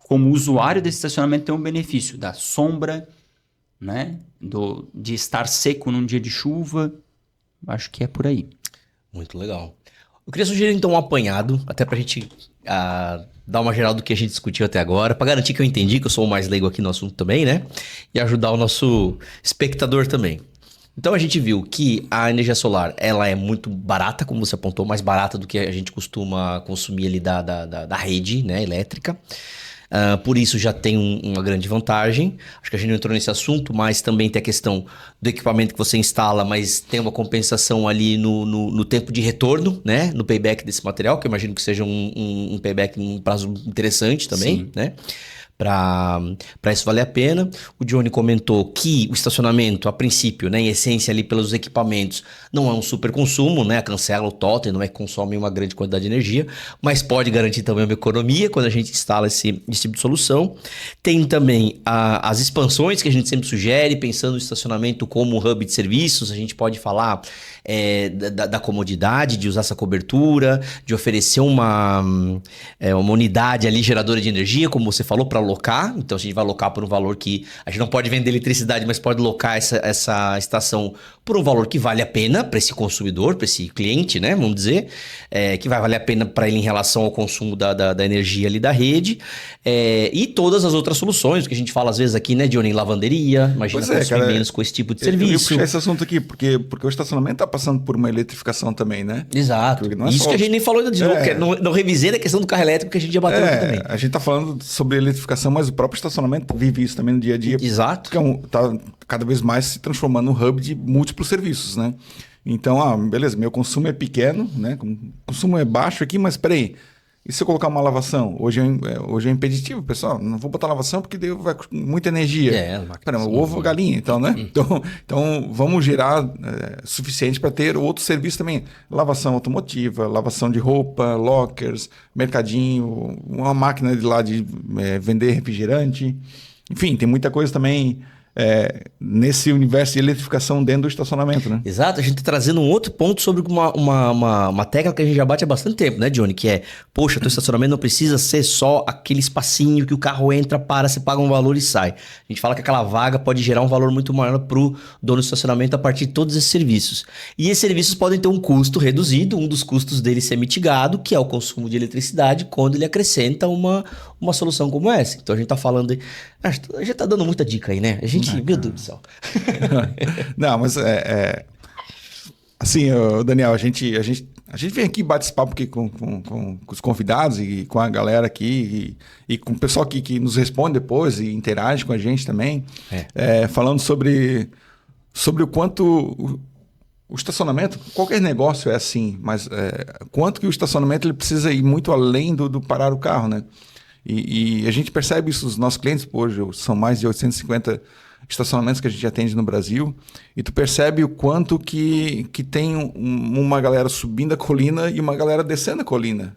como usuário desse estacionamento, tem um benefício da sombra, né, de estar seco num dia de chuva. Acho que é por aí. Muito legal. Eu queria sugerir então um apanhado, até pra gente dar uma geral do que a gente discutiu até agora, pra garantir que eu entendi, que eu sou o mais leigo aqui no assunto também, né? E ajudar o nosso espectador também. Então a gente viu que a energia solar, ela é muito barata, como você apontou, mais barata do que a gente costuma consumir ali da rede, né, elétrica. Por isso já tem uma grande vantagem. Acho que a gente não entrou nesse assunto, mas também tem a questão do equipamento que você instala, mas tem uma compensação ali no tempo de retorno, né? No payback desse material, que eu imagino que seja um payback em um prazo interessante também, sim, né? Para isso valer a pena. O Johnny comentou que o estacionamento, a princípio, né, em essência ali pelos equipamentos, não é um super consumo, né? Cancela o totem, não é que consome uma grande quantidade de energia, mas pode garantir também uma economia quando a gente instala esse tipo de solução. Tem também as expansões que a gente sempre sugere, pensando no estacionamento como um hub de serviços. A gente pode falar da comodidade de usar essa cobertura, de oferecer uma unidade ali geradora de energia, como você falou, para locar. Então a gente vai locar por um valor que a gente não pode vender eletricidade, mas pode locar essa estação por um valor que vale a pena para esse consumidor, para esse cliente, né? Vamos dizer, que vai valer a pena para ele em relação ao consumo da energia ali da rede, e todas as outras soluções que a gente fala às vezes aqui, né, Johnny, lavanderia, imagina consumir menos com esse tipo de serviço. Eu puxei esse assunto aqui, porque o estacionamento está passando por uma eletrificação também, né? Exato. Isso que a gente nem falou de novo, não revisei da questão do carro elétrico que a gente já bateu aqui também. A gente está falando sobre eletrificação, mas o próprio estacionamento vive isso também no dia a dia. Exato. Porque está cada vez mais se transformando num hub de múltiplos serviços, né? Então, beleza, meu consumo é pequeno, né? O consumo é baixo aqui, mas peraí, e se eu colocar uma lavação? Hoje é impeditivo, pessoal. Não vou botar lavação porque daí vai com muita energia. O ovo ou galinha, então, né? Então, vamos gerar suficiente para ter outros serviços também. Lavação automotiva, lavação de roupa, lockers, mercadinho, uma máquina de lá de vender refrigerante. Enfim, tem muita coisa também nesse universo de eletrificação dentro do estacionamento, né? Exato, a gente está trazendo um outro ponto sobre uma tecla que a gente já bate há bastante tempo, né, Johnny? Que poxa, teu estacionamento não precisa ser só aquele espacinho que o carro entra, você paga um valor e sai. A gente fala que aquela vaga pode gerar um valor muito maior para o dono do estacionamento a partir de todos esses serviços. E esses serviços podem ter um custo reduzido, um dos custos deles ser mitigado, que é o consumo de eletricidade, quando ele acrescenta uma solução como essa. Então a gente está falando... A gente está dando muita dica aí, né? A gente... Meu Deus do céu. Não, mas assim, Daniel, a gente vem aqui bate esse papo aqui com os convidados e com a galera aqui e com o pessoal que nos responde depois e interage com a gente também, falando sobre o quanto o estacionamento, qualquer negócio é assim, mas quanto que o estacionamento ele precisa ir muito além do parar o carro, né? E a gente percebe isso nos nossos clientes. Hoje são mais de 850 estacionamentos que a gente atende no Brasil, e tu percebe o quanto que tem uma galera subindo a colina e uma galera descendo a colina,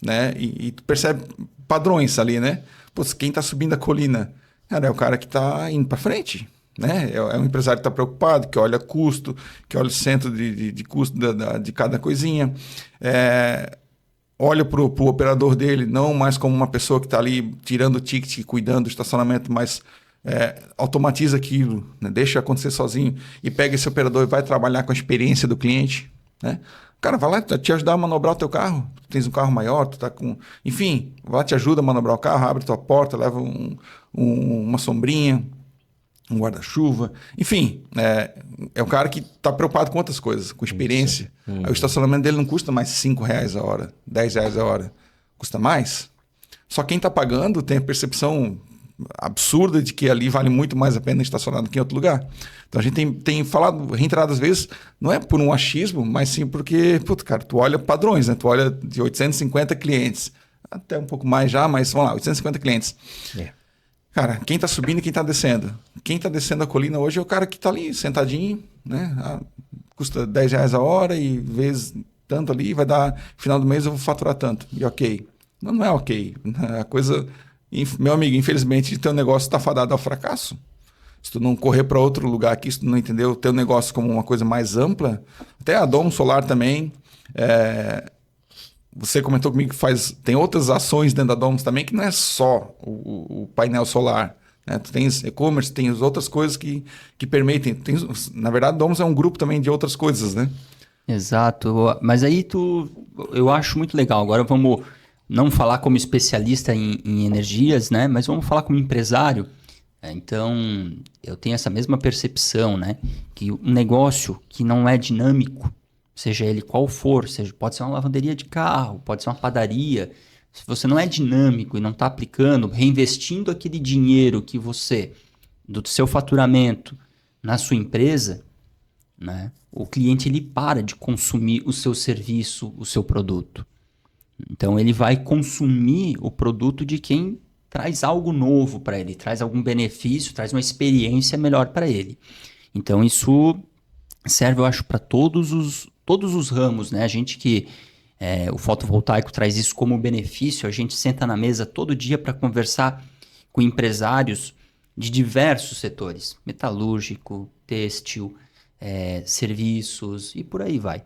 né? E tu percebe padrões ali, né? Pô, quem está subindo a colina, cara, é o cara que está indo para frente, né? É um empresário que está preocupado, que olha custo, que olha o centro de custo de cada coisinha, olha para o operador dele, não mais como uma pessoa que está ali tirando o ticket, cuidando do estacionamento, mas automatiza aquilo, né? Deixa acontecer sozinho e pega esse operador e vai trabalhar com a experiência do cliente, né? O cara vai lá te ajudar a manobrar o teu carro. Tu tens um carro maior, tu tá com... Enfim, vai lá, te ajuda a manobrar o carro, abre tua porta, leva uma sombrinha, um guarda-chuva. Enfim, é o cara que está preocupado com outras coisas, com experiência. Aí o estacionamento dele não custa mais R$5 a hora, R$10 a hora. Custa mais. Só quem está pagando tem a percepção absurda de que ali vale muito mais a pena estacionar do que em outro lugar. Então a gente tem falado reiteradas vezes, não é por um achismo, mas sim porque, cara, tu olha padrões, né? Tu olha de 850 clientes, até um pouco mais já, mas vamos lá, 850 clientes. Cara, quem está subindo e quem está descendo? Quem está descendo a colina hoje é o cara que está ali sentadinho, né? Custa R$10 a hora e vezes tanto ali, vai dar, final do mês eu vou faturar tanto. E ok. Não é ok. A coisa... Meu amigo, infelizmente, teu negócio está fadado ao fracasso. Se tu não correr para outro lugar aqui, se tu não entender o teu negócio como uma coisa mais ampla, até a Domo Solar também, você comentou comigo que tem outras ações dentro da Domus também, que não é só o painel solar, né? Tu tens e-commerce, tem as outras coisas que permitem. Na verdade, a Domus é um grupo também de outras coisas, né? Exato. Mas aí eu acho muito legal. Agora vamos não falar como especialista em energias, né? Mas vamos falar como empresário. Então, eu tenho essa mesma percepção, né? Que um negócio que não é dinâmico, seja ele qual for, pode ser uma lavanderia de carro, pode ser uma padaria. Se você não é dinâmico e não está aplicando, reinvestindo aquele dinheiro que você, do seu faturamento na sua empresa, né? O cliente ele para de consumir o seu serviço, o seu produto. Então, ele vai consumir o produto de quem traz algo novo para ele, traz algum benefício, traz uma experiência melhor para ele. Então, isso serve, eu acho, para todos os ramos, né? A gente que... o fotovoltaico traz isso como benefício, a gente senta na mesa todo dia para conversar com empresários de diversos setores, metalúrgico, têxtil, serviços e por aí vai.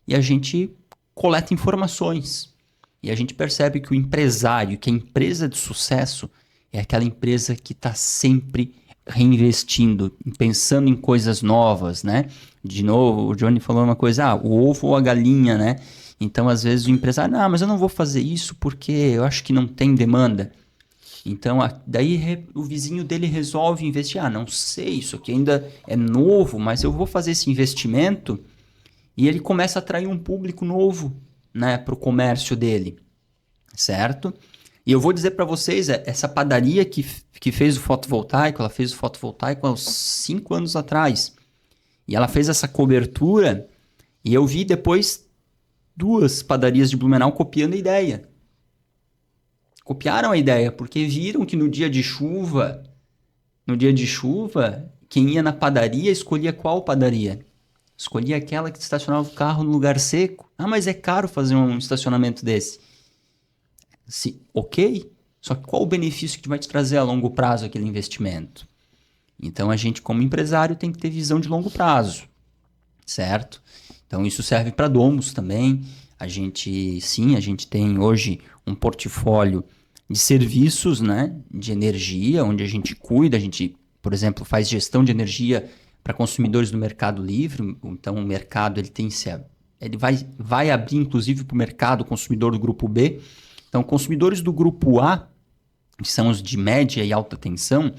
E a gente coleta informações. E a gente percebe que o empresário, que a empresa de sucesso é aquela empresa que está sempre reinvestindo, pensando em coisas novas, né? De novo, o Johnny falou uma coisa, o ovo ou a galinha, né? Então, às vezes, o empresário, mas eu não vou fazer isso porque eu acho que não tem demanda. Então, daí o vizinho dele resolve investir. Não sei, isso aqui ainda é novo, mas eu vou fazer esse investimento. E ele começa a atrair um público novo, né, para o comércio dele, certo? E eu vou dizer para vocês, essa padaria que fez o fotovoltaico, ela fez o fotovoltaico há uns 5 anos atrás. E ela fez essa cobertura e eu vi depois 2 padarias de Blumenau copiando a ideia. Copiaram a ideia porque viram que no dia de chuva, quem ia na padaria escolhia qual padaria? Escolhia aquela que estacionava o carro no lugar seco. Mas é caro fazer um estacionamento desse. Ok, só que qual o benefício que vai te trazer a longo prazo aquele investimento? Então a gente como empresário tem que ter visão de longo prazo, certo? Então isso serve para Domus também. A gente tem hoje um portfólio de serviços, né, de energia, onde a gente cuida, a gente, por exemplo, faz gestão de energia para consumidores do Mercado Livre. Então o mercado ele vai abrir inclusive para o mercado consumidor do grupo B. Então consumidores do grupo A, que são os de média e alta tensão,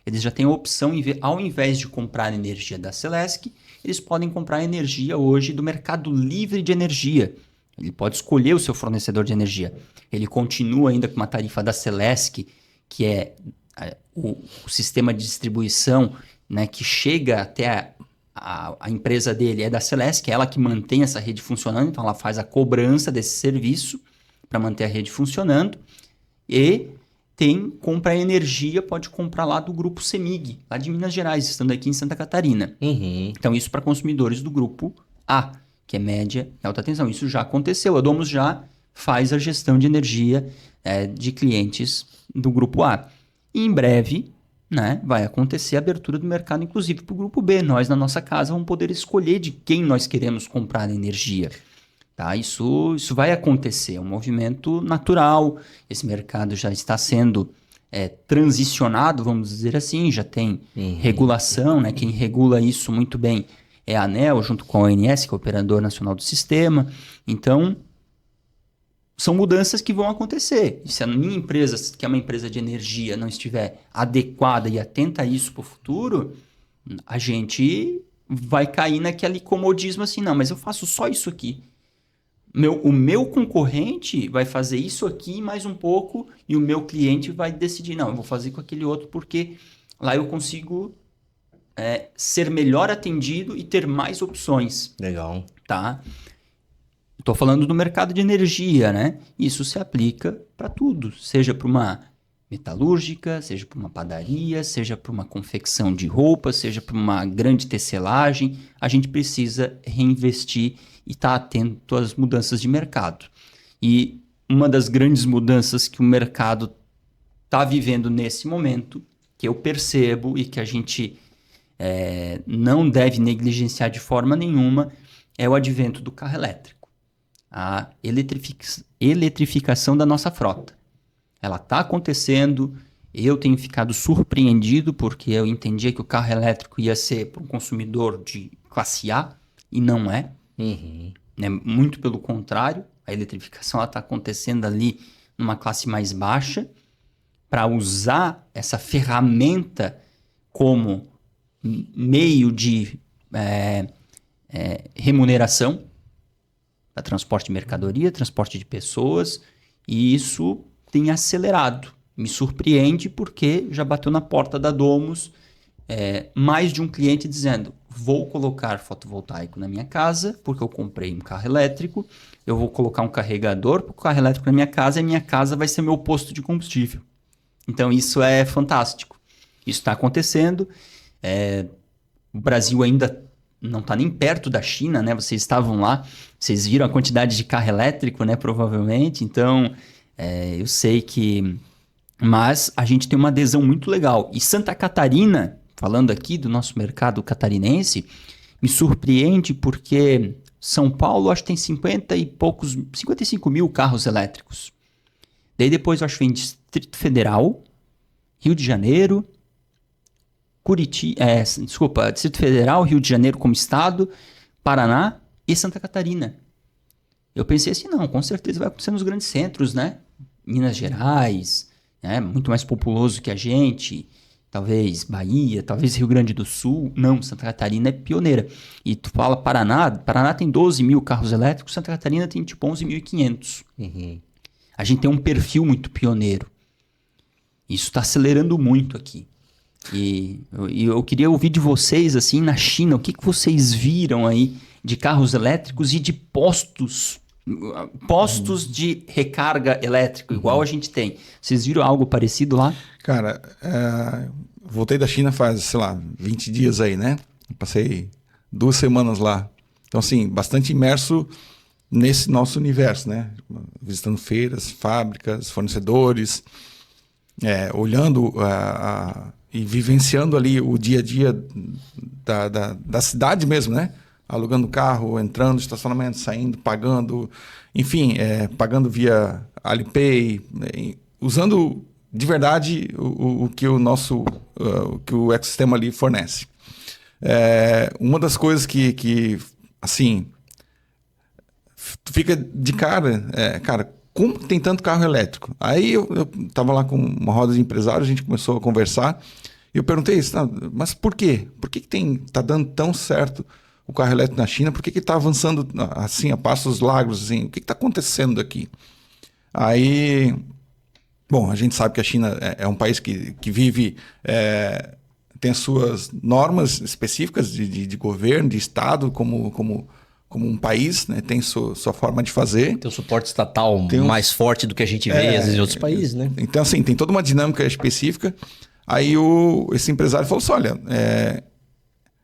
eles já têm a opção, ao invés de comprar energia da Celesc, eles podem comprar energia hoje do Mercado Livre de Energia. Ele pode escolher o seu fornecedor de energia. Ele continua ainda com uma tarifa da Celesc, que é o sistema de distribuição, né, que chega até a empresa dele, é da Celesc, é ela que mantém essa rede funcionando, então ela faz a cobrança desse serviço para manter a rede funcionando. E compra energia, pode comprar lá do grupo CEMIG, lá de Minas Gerais, estando aqui em Santa Catarina. Então, isso para consumidores do grupo A, que é média e alta tensão. Isso já aconteceu. A Domus já faz a gestão de energia de clientes do grupo A. E em breve, né, vai acontecer a abertura do mercado, inclusive para o grupo B. Nós, na nossa casa, vamos poder escolher de quem nós queremos comprar energia. Tá? Isso vai acontecer, é um movimento natural. Esse mercado já está sendo transicionado, vamos dizer assim, já tem regulação, né? Quem regula isso muito bem é a ANEEL, junto com a ONS, que é o Operador Nacional do Sistema. Então, são mudanças que vão acontecer. E se a minha empresa, que é uma empresa de energia, não estiver adequada e atenta a isso para o futuro, a gente vai cair naquele comodismo assim, não, mas eu faço só isso aqui. O meu concorrente vai fazer isso aqui mais um pouco e o meu cliente vai decidir, não, eu vou fazer com aquele outro porque lá eu consigo ser melhor atendido e ter mais opções. Legal. Tá? Estou falando do mercado de energia, né? Isso se aplica para tudo, seja para uma metalúrgica, seja para uma padaria, seja para uma confecção de roupa, seja para uma grande tecelagem. A gente precisa reinvestir e estar atento às mudanças de mercado. E uma das grandes mudanças que o mercado está vivendo nesse momento, que eu percebo e que a gente não deve negligenciar de forma nenhuma, é o advento do carro elétrico. A eletrificação da nossa frota. Ela está acontecendo, eu tenho ficado surpreendido porque eu entendia que o carro elétrico ia ser para um consumidor de classe A e não é. Muito pelo contrário, a eletrificação está acontecendo ali numa classe mais baixa para usar essa ferramenta como meio de remuneração para transporte de mercadoria, transporte de pessoas, e isso tem acelerado. Me surpreende porque já bateu na porta da Domus mais de um cliente dizendo: vou colocar fotovoltaico na minha casa porque eu comprei um carro elétrico, eu vou colocar um carregador para o carro elétrico na minha casa e a minha casa vai ser meu posto de combustível. Então isso é fantástico. Isso está acontecendo. O Brasil ainda não está nem perto da China, né? Vocês estavam lá, vocês viram a quantidade de carro elétrico, né? Provavelmente. Então, eu sei que... Mas a gente tem uma adesão muito legal. E Santa Catarina, falando aqui do nosso mercado catarinense, me surpreende porque São Paulo acho que tem 55 mil carros elétricos. Daí depois eu acho que vem Distrito Federal, Rio de Janeiro, Distrito Federal, Rio de Janeiro como estado, Paraná e Santa Catarina. Eu pensei assim, não, com certeza vai acontecer nos grandes centros, né? Minas Gerais, né? Muito mais populoso que a gente, talvez Bahia, talvez Rio Grande do Sul. Não, Santa Catarina é pioneira. E tu fala Paraná tem 12 mil carros elétricos, Santa Catarina tem tipo 11.500. A gente tem um perfil muito pioneiro. Isso está acelerando muito aqui. E eu queria ouvir de vocês, assim, na China, o que vocês viram aí de carros elétricos e de postos de recarga elétrico, igual a gente tem. Vocês viram algo parecido lá? Cara, voltei da China faz, sei lá, 20 dias aí, né? Passei 2 semanas lá. Então, assim, bastante imerso nesse nosso universo, né? Visitando feiras, fábricas, fornecedores, olhando e vivenciando ali o dia a dia da cidade mesmo, né? Alugando carro, entrando, estacionamento, saindo, pagando, enfim, pagando via Alipay, usando de verdade o que que o ecossistema ali fornece. Uma das coisas que assim, tu fica de cara, cara, como tem tanto carro elétrico? Aí eu tava lá com uma roda de empresários, a gente começou a conversar, e eu perguntei isso, mas por quê? Por que tá dando tão certo o carro elétrico na China? Por que está avançando assim, a passos largos? Assim? O que está acontecendo aqui? Aí, bom, a gente sabe que a China é um país que vive, tem as suas normas específicas de governo, de Estado, como como um país, né? Tem sua forma de fazer. Tem um suporte estatal Tem mais forte do que a gente vê, às vezes, em outros países, né? Então, assim, tem toda uma dinâmica específica. Aí esse empresário falou assim, olha,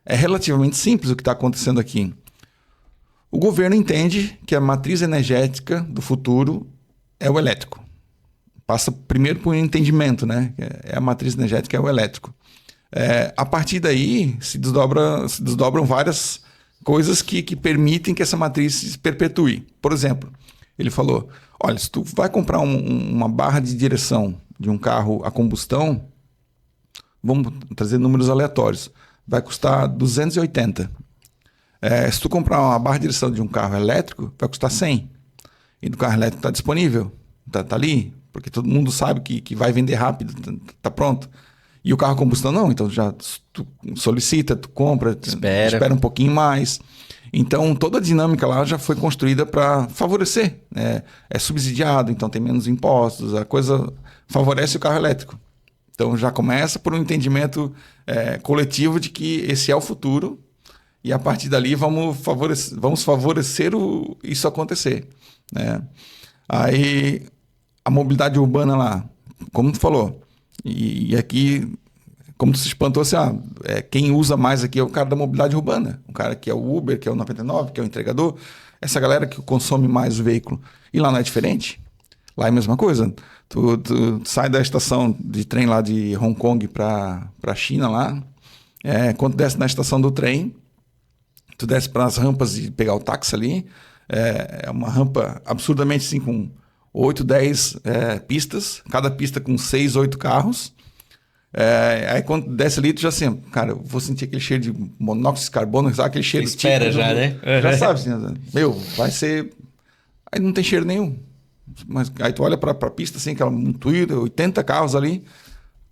é relativamente simples o que está acontecendo aqui. O governo entende que a matriz energética do futuro é o elétrico. Passa primeiro por um entendimento, né? A matriz energética é o elétrico. A partir daí se desdobram várias coisas que permitem que essa matriz se perpetue. Por exemplo, ele falou, olha, se tu vai comprar uma barra de direção de um carro a combustão, vamos trazer números aleatórios, vai custar 280. Se tu comprar uma barra de direção de um carro elétrico, vai custar 100. E do carro elétrico está disponível, tá ali, porque todo mundo sabe que vai vender rápido, tá pronto. E o carro a combustão não, então já tu solicita, tu compra, espera um pouquinho mais. Então toda a dinâmica lá já foi construída para favorecer. É subsidiado, então tem menos impostos, a coisa favorece o carro elétrico. Então já começa por um entendimento coletivo de que esse é o futuro e a partir dali vamos favorecer isso acontecer. Né? Aí a mobilidade urbana lá, como tu falou, e aqui, como tu se espantou, assim, quem usa mais aqui é o cara da mobilidade urbana, o cara que é o Uber, que é o 99, que é o entregador, essa galera que consome mais o veículo. E lá não é diferente. Lá é a mesma coisa. Tu sai da estação de trem lá de Hong Kong para a China lá, quando desce na estação do trem, tu desce para as rampas de pegar o táxi ali, é uma rampa absurdamente assim, com 8, 10 pistas, cada pista com 6, 8 carros. Aí quando desce ali, tu já assim, cara, eu vou sentir aquele cheiro de monóxido de carbono, sabe? Aquele cheiro espera típico, já, né? Já sabe, assim, vai ser... Aí não tem cheiro nenhum. Mas aí tu olha pra pista, assim, aquela montuída, 80 carros ali,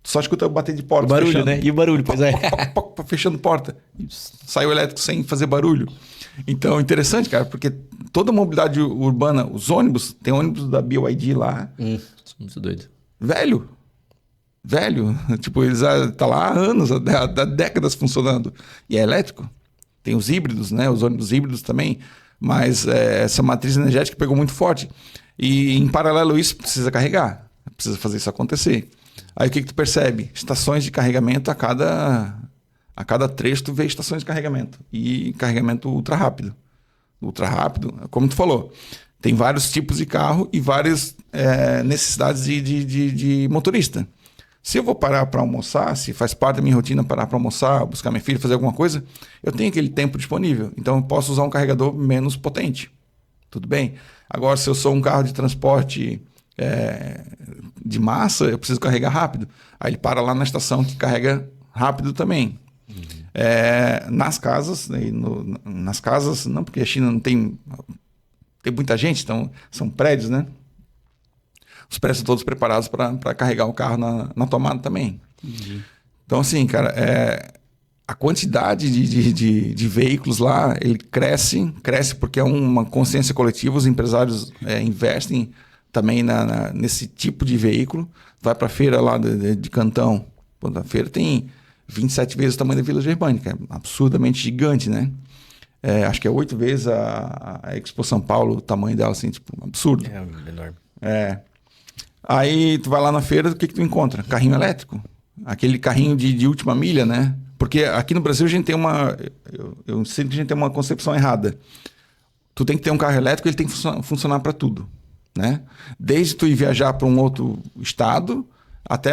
tu só escuta bater de porta. O barulho, fechando. né? E o barulho, pois é. Fechando porta. Sai o elétrico sem fazer barulho. Então, interessante, cara, porque toda a mobilidade urbana, os ônibus, tem ônibus da BYD lá. Muito doido. Velho. Tipo, eles tá lá há anos, há décadas funcionando. E é elétrico. Tem os híbridos, né? Os ônibus híbridos também. Mas essa matriz energética pegou muito forte. E, em paralelo a isso, precisa carregar. Precisa fazer isso acontecer. Aí, o que tu percebe? Estações de carregamento a cada trecho tu vê estações de carregamento. E carregamento ultra rápido. Ultra rápido, como tu falou. Tem vários tipos de carro e várias necessidades de motorista. Se eu vou parar para almoçar, se faz parte da minha rotina parar para almoçar, buscar minha filha, fazer alguma coisa, eu tenho aquele tempo disponível. Então eu posso usar um carregador menos potente. Tudo bem? Agora, se eu sou um carro de transporte de massa, eu preciso carregar rápido. Aí ele para lá na estação que carrega rápido também. Nas casas, nas casas, não, porque a China não tem muita gente, então são prédios, né? Os prédios estão todos preparados para carregar o carro na tomada também. Então, assim, cara, a quantidade de veículos lá, ele cresce porque é uma consciência coletiva, os empresários investem também nesse tipo de veículo. Vai para a feira lá de Cantão, a feira tem 27 vezes o tamanho da Vila Germânica, é absurdamente gigante, né? Acho que é 8 vezes a Expo São Paulo, o tamanho dela, assim, tipo, absurdo. É enorme. Aí tu vai lá na feira, o que tu encontra? Carrinho elétrico. Aquele carrinho de última milha, né? Porque aqui no Brasil a gente tem eu sinto que a gente tem uma concepção errada. Tu tem que ter um carro elétrico, ele tem que funcionar para tudo, né? Desde tu ir viajar para um outro estado, até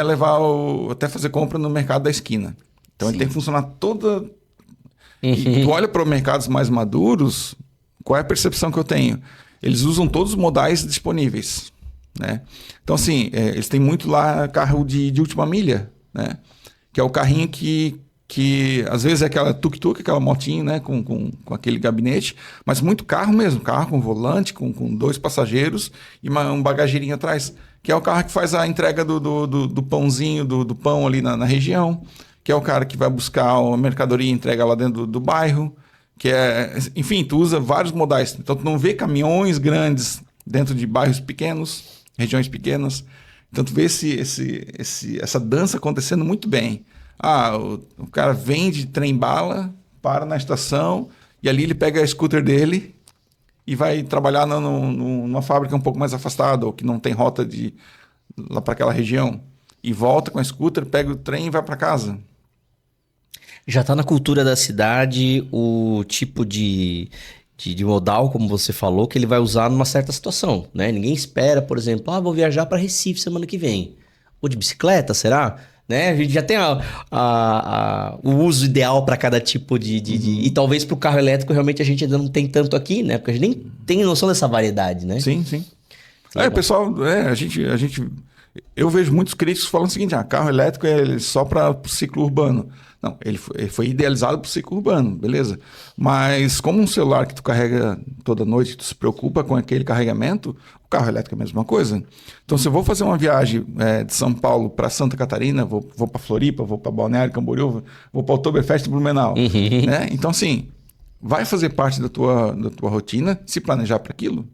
até fazer compra no mercado da esquina. Então ele tem que funcionar toda... E tu olha para mercados mais maduros, qual é a percepção que eu tenho? Eles usam todos os modais disponíveis, né? Então, assim, eles têm muito lá carro de última milha, né? Que é o carrinho que às vezes é aquela tuk-tuk, aquela motinha, né? Com aquele gabinete, mas muito carro mesmo, carro com volante, com 2 passageiros e um bagageirinho atrás, que é o carro que faz a entrega do pãozinho, do pão ali na região, que é o cara que vai buscar a mercadoria e entrega lá dentro do bairro, enfim, tu usa vários modais. Então, tu não vê caminhões grandes dentro de bairros pequenos, regiões pequenas. Então, tu vê essa dança acontecendo muito bem. O cara vem de trem-bala, para na estação, e ali ele pega a scooter dele, e vai trabalhar numa fábrica um pouco mais afastada, ou que não tem rota lá para aquela região, e volta com a scooter, pega o trem e vai para casa. Já está na cultura da cidade o tipo de modal, como você falou, que ele vai usar numa certa situação, né? Ninguém espera, por exemplo, vou viajar para Recife semana que vem. Ou de bicicleta, será? Né? A gente já tem o uso ideal para cada tipo E talvez para o carro elétrico realmente a gente ainda não tem tanto aqui, né? Porque a gente nem tem noção dessa variedade, né? Sim, sim. Pessoal, eu vejo muitos críticos falando o seguinte, carro elétrico é só para o ciclo urbano. Não, ele foi idealizado para o ciclo urbano, beleza. Mas como um celular que tu carrega toda noite, tu se preocupa com aquele carregamento, o carro elétrico é a mesma coisa. Então, se eu vou fazer uma viagem de São Paulo para Santa Catarina, vou para Floripa, vou para Balneário Camboriú, vou para o Oktoberfest Blumenau. Né? Então, assim, vai fazer parte da tua rotina se planejar para aquilo.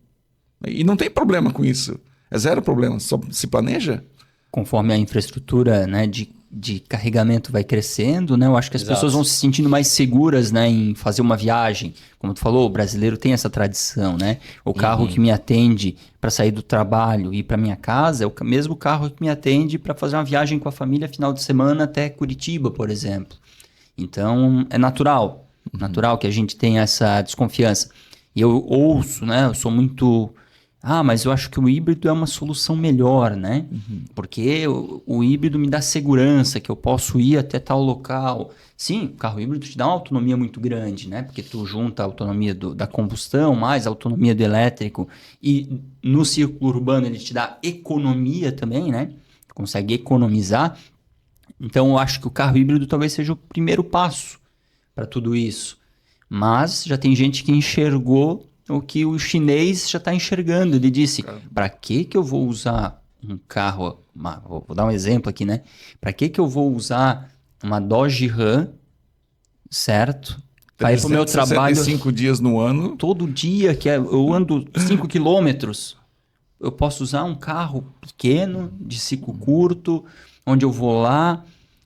E não tem problema com isso. É zero problema, só se planeja. Conforme a infraestrutura, né, de carregamento vai crescendo, né, eu acho que as pessoas vão se sentindo mais seguras, né, em fazer uma viagem. Como tu falou, o brasileiro tem essa tradição, né? O carro que me atende para sair do trabalho e ir para minha casa é o mesmo carro que me atende para fazer uma viagem com a família final de semana até Curitiba, por exemplo. Então, é natural que a gente tenha essa desconfiança. E eu ouço, né, eu sou muito... mas eu acho que o híbrido é uma solução melhor, né? Porque o híbrido me dá segurança, que eu posso ir até tal local. Sim, o carro híbrido te dá uma autonomia muito grande, né? Porque tu junta a autonomia da combustão, mais a autonomia do elétrico. E no círculo urbano ele te dá economia também, né? Tu consegue economizar. Então eu acho que o carro híbrido talvez seja o primeiro passo para tudo isso. Mas já tem gente que enxergou o que o chinês já está enxergando. Ele disse, para que eu vou usar um carro... Vou dar um exemplo aqui, né? Para que eu vou usar uma Dodge Ram, certo? Vai para o meu trabalho... 5 dias no ano. Todo dia, eu ando 5 quilômetros. Eu posso usar um carro pequeno, de ciclo curto, onde eu vou lá...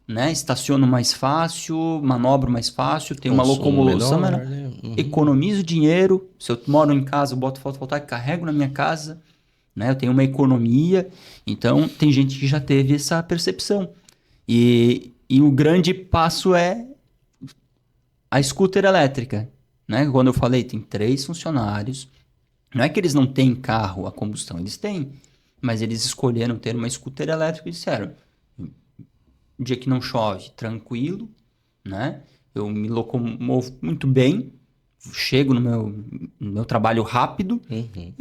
Né? Estaciono mais fácil, manobro mais fácil, tenho uma locomoção menor, né? Economizo dinheiro. Se eu moro em casa, eu boto fotovoltaico, carrego na minha casa, né? Eu tenho uma economia. Então, tem gente que já teve essa percepção. E o grande passo é a scooter elétrica, né? Quando eu falei, tem 3 funcionários. Não é que eles não têm carro a combustão, eles têm. Mas eles escolheram ter uma scooter elétrica e disseram... Um dia que não chove, tranquilo, né? Eu me locomovo muito bem, chego no meu trabalho rápido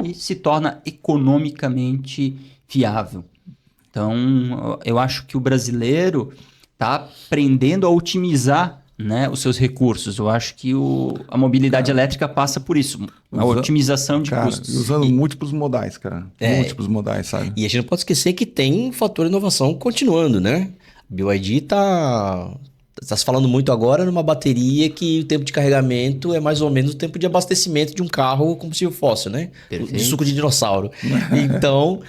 e se torna economicamente viável. Então, eu acho que o brasileiro está aprendendo a otimizar, né, os seus recursos. Eu acho que a mobilidade elétrica passa por isso, a otimização de custos. Usando múltiplos modais, cara. Múltiplos modais, sabe? E a gente não pode esquecer que tem fator de inovação continuando, né? BYD tá se falando muito agora numa bateria que o tempo de carregamento é mais ou menos o tempo de abastecimento de um carro combustível fóssil, né? Perfeito. De suco de dinossauro. Então,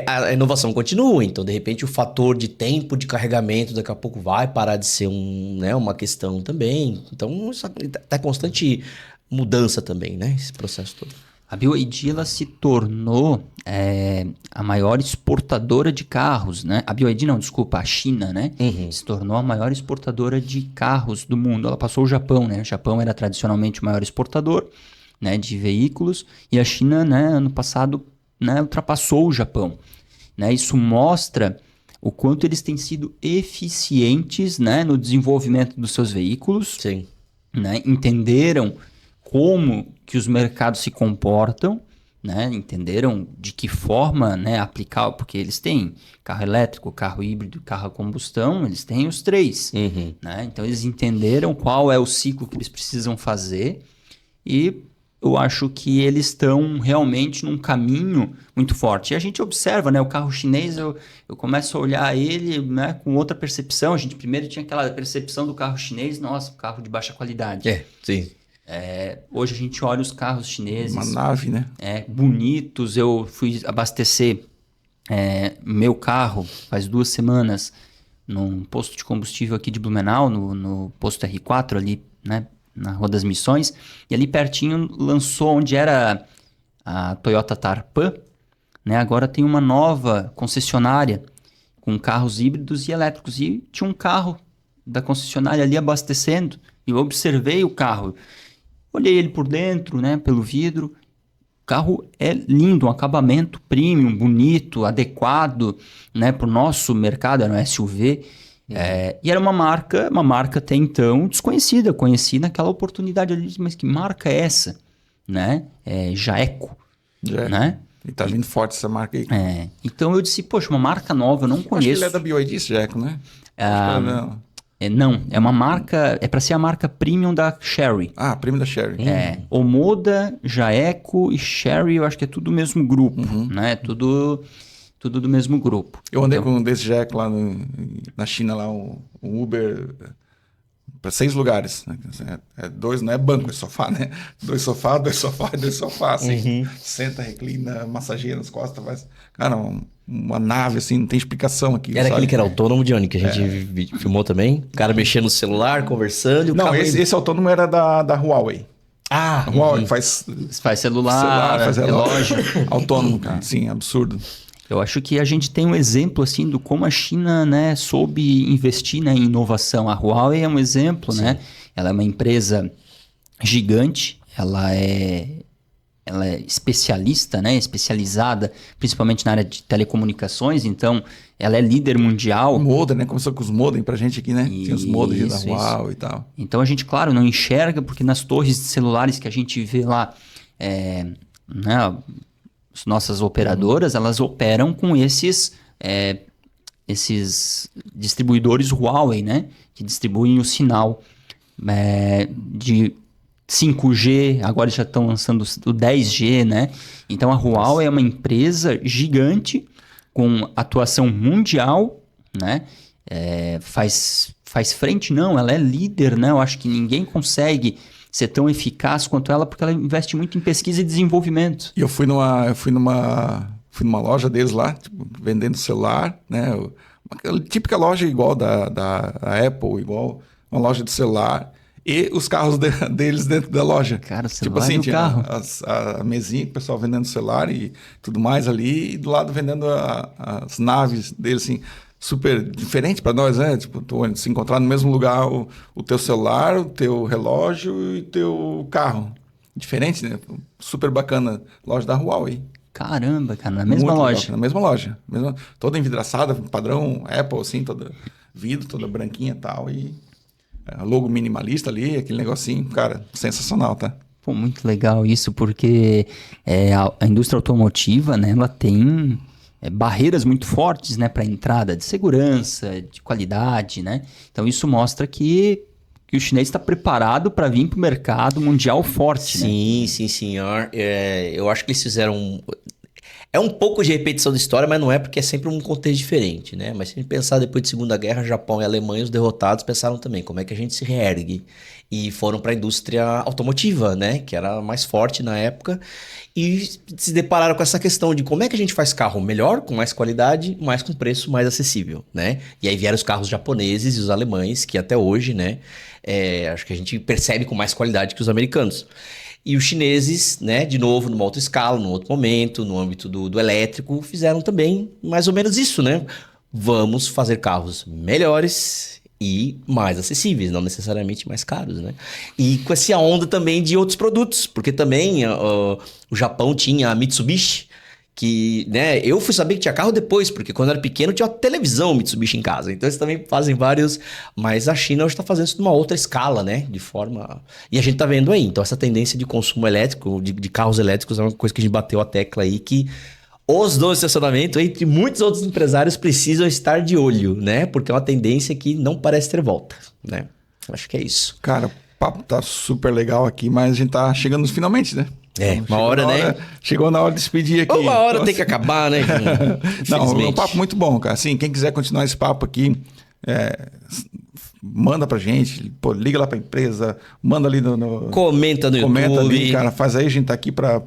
a inovação continua. Então, de repente, o fator de tempo de carregamento daqui a pouco vai parar de ser uma questão também. Então, está constante mudança também, né? Esse processo todo. A BYD ela se tornou a maior exportadora de carros, né? A BYD não, desculpa, a China, né? Se tornou a maior exportadora de carros do mundo. Ela passou o Japão, né? O Japão era tradicionalmente o maior exportador, né, de veículos e a China, né, ano passado, né, ultrapassou o Japão. Né? Isso mostra o quanto eles têm sido eficientes, né, no desenvolvimento dos seus veículos. Sim. Né? Entenderam como que os mercados se comportam, né? Entenderam de que forma, né, aplicar, porque eles têm carro elétrico, carro híbrido, carro a combustão, eles têm os 3. Né? Então eles entenderam qual é o ciclo que eles precisam fazer e eu acho que eles estão realmente num caminho muito forte. E a gente observa, né, o carro chinês, eu começo a olhar ele, né, com outra percepção. A gente primeiro tinha aquela percepção do carro chinês, nossa, carro de baixa qualidade. Sim. Hoje a gente olha os carros chineses. Uma nave, né? Bonitos. Eu fui abastecer meu carro faz 2 semanas num posto de combustível aqui de Blumenau, no posto R4 ali, né? na Rua das Missões, e ali pertinho lançou onde era a Toyota Tarpan, né? Agora tem uma nova concessionária com carros híbridos e elétricos. E tinha um carro da concessionária ali abastecendo. E eu observei o carro. Olhei ele por dentro, né? Pelo vidro. O carro é lindo, um acabamento premium, bonito, adequado, né? Para o nosso mercado, era um SUV. E era uma marca até então desconhecida. Eu conheci naquela oportunidade ali, mas que marca é essa? Né? Jaeco, né? E tá vindo forte essa marca aí. Então eu disse, poxa, uma marca nova, eu não Acho que conheço. ele é da BYD, esse Jaeco, né? Não, é uma marca, é para ser a marca premium da Chery. Ah, prêmio da Chery. Omoda, Jaeco e Chery, eu acho que é tudo do mesmo grupo, né? Tudo do mesmo grupo. Eu andei com um desse Jaeco lá na China, lá, um Uber... Para 6 lugares. Né? Dois, não é banco, é sofá, né? 2 sofás, 2 sofás, 2 sofás. Assim. Senta, reclina, massageia nas costas. Faz... Cara, uma nave, assim, não tem explicação aqui. Era aquele que era autônomo, Johnny, que a gente filmou também? O cara mexendo no celular, conversando. E o não, carro esse autônomo era da Huawei. Ah, A Huawei faz celular, faz relógio. Autônomo, cara. Sim, absurdo. Eu acho que a gente tem um exemplo assim do como a China, né, soube investir, né, em inovação. A Huawei é um exemplo, né? Ela é uma empresa gigante, ela é especialista, né, especializada principalmente na área de telecomunicações, então ela é líder mundial. Modem, né? Começou com os modem pra gente aqui, né? Tinha os modems da Huawei e tal. Então a gente, claro, não enxerga, porque nas torres de celulares que a gente vê lá, né, as nossas operadoras, elas operam com esses distribuidores Huawei, né? Que distribuem o sinal de 5G, agora já estão lançando o 10G, né? Então a Huawei é uma empresa gigante com atuação mundial, né? Faz frente, não, ela é líder, né? Eu acho que ninguém consegue ser tão eficaz quanto ela, porque ela investe muito em pesquisa e desenvolvimento. E eu fui numa loja deles lá, tipo, vendendo celular, né? Uma típica loja igual da Apple, igual uma loja de celular. E os carros deles dentro da loja. Cara, o tipo celular assim, e o tinha carro. a mesinha, o pessoal vendendo celular e tudo mais ali, e do lado vendendo as naves deles, assim, super diferente para nós, né? Tipo, se encontrar no mesmo lugar o teu celular, o teu relógio e o teu carro. Diferente, né? Super bacana. Loja da Huawei. Caramba, cara, na mesma Muito loja. legal, na mesma loja. Toda envidraçada, padrão Apple, assim, toda vidro, toda branquinha e tal. E logo minimalista ali, aquele negocinho. Cara, sensacional, tá? Pô, muito legal isso, porque a indústria automotiva, né, ela tem barreiras muito fortes, né, para entrada de segurança, de qualidade, né? Então isso mostra que o chinês está preparado para vir para o mercado mundial forte, né? Sim, senhor. Eu acho que eles fizeram... É um pouco de repetição da história, mas não é, porque é sempre um contexto diferente, né? Mas se a gente pensar depois de Segunda Guerra, Japão e Alemanha, os derrotados pensaram também como é que a gente se reergue. E foram para a indústria automotiva, né? Que era mais forte na época. E se depararam com essa questão de como é que a gente faz carro melhor, com mais qualidade, mas com preço mais acessível, né? E aí vieram os carros japoneses e os alemães, que até hoje, né? Acho que a gente percebe com mais qualidade que os americanos. E os chineses, né, de novo, numa outra escala, num outro momento, no âmbito do elétrico, fizeram também mais ou menos isso, né? Vamos fazer carros melhores e mais acessíveis, não necessariamente mais caros, né? E com essa onda também de outros produtos, porque também o Japão tinha a Mitsubishi, que, né, eu fui saber que tinha carro depois, porque quando eu era pequeno tinha uma televisão Mitsubishi em casa, então eles também fazem vários, mas a China hoje está fazendo isso numa outra escala, né, de forma, e a gente tá vendo aí, então essa tendência de consumo elétrico, de carros elétricos é uma coisa que a gente bateu a tecla aí, que os donos de estacionamento, entre muitos outros empresários, precisam estar de olho, né, porque é uma tendência que não parece ter volta, né, acho que é isso. Cara, o papo tá super legal aqui, mas a gente tá chegando finalmente, né? Uma hora, né? Chegou na hora de despedir aqui. Uma hora tem que acabar, né? Não, é um papo muito bom, cara. Assim, quem quiser continuar esse papo aqui, manda pra gente, pô, liga lá pra empresa, manda ali Comenta no YouTube. Comenta ali, cara. Faz aí, a gente tá aqui pra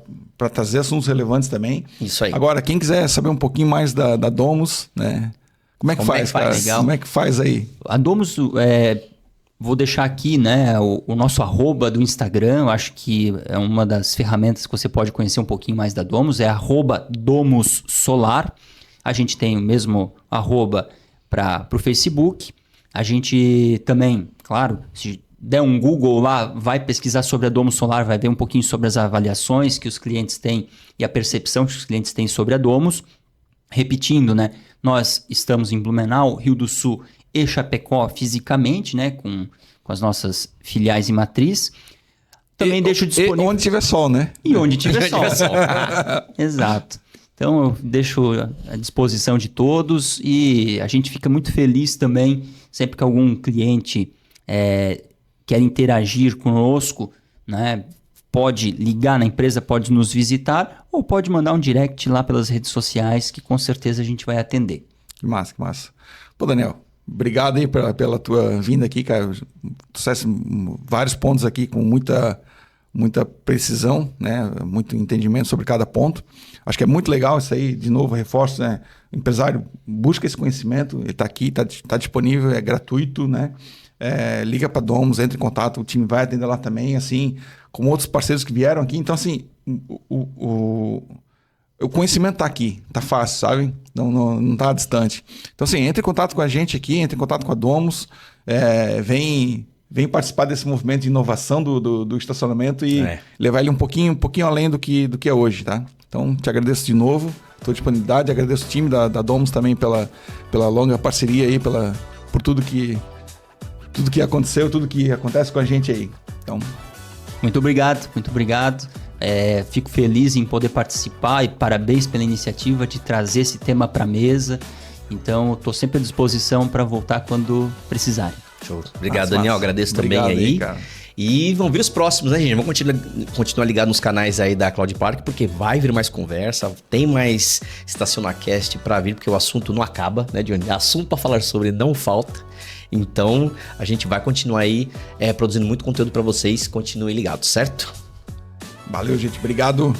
trazer assuntos relevantes também. Isso aí. Agora, quem quiser saber um pouquinho mais da Domus, né? Como é que faz, cara? Legal. Como é que faz aí? A Domus Vou deixar aqui, né, o nosso arroba do Instagram. Eu acho que é uma das ferramentas que você pode conhecer um pouquinho mais da Domus, é @domussolar. A gente tem o mesmo arroba para o Facebook. A gente também, claro, se der um Google lá, vai pesquisar sobre a Domus Solar, vai ver um pouquinho sobre as avaliações que os clientes têm e a percepção que os clientes têm sobre a Domus. Repetindo, né, nós estamos em Blumenau, Rio do Sul e Chapecó fisicamente, né, com as nossas filiais e matriz. Também deixo disponível... E onde tiver sol, né? E onde tiver sol. Exato. Então eu deixo à disposição de todos e a gente fica muito feliz também sempre que algum cliente quer interagir conosco, né? Pode ligar na empresa, pode nos visitar ou pode mandar um direct lá pelas redes sociais que com certeza a gente vai atender. Que massa, que massa. Pô, Daniel, obrigado aí pela tua vinda aqui, cara. Trouxesse vários pontos aqui com muita precisão, né? Muito entendimento sobre cada ponto. Acho que é muito legal isso aí, de novo, reforço, né? O empresário busca esse conhecimento, ele está aqui, está disponível, é gratuito, né? Liga para a Domus, entra em contato, o time vai atender lá também, assim, como outros parceiros que vieram aqui. Então, assim, o conhecimento está aqui, está fácil, sabe? Não está distante. Então, assim, entre em contato com a gente aqui, entre em contato com a Domus, vem participar desse movimento de inovação do estacionamento e levar ele um pouquinho além do que é hoje, tá? Então, te agradeço de novo, a tua disponibilidade, agradeço o time da Domus também pela longa parceria aí, por tudo que aconteceu, tudo que acontece com a gente aí. Então... Muito obrigado, muito obrigado. Fico feliz em poder participar e parabéns pela iniciativa de trazer esse tema para a mesa. Então, estou sempre à disposição para voltar quando precisarem. Show. Obrigado, Daniel. Agradeço também aí. Cara. E vão vir os próximos, né, gente? Vamos continuar ligado nos canais aí da Cloud Park, porque vai vir mais conversa, tem mais StacionaCast para vir, porque o assunto não acaba, né, Johnny? Assunto para falar sobre não falta. Então, a gente vai continuar aí produzindo muito conteúdo para vocês. Continuem ligados, certo? Valeu, gente. Obrigado.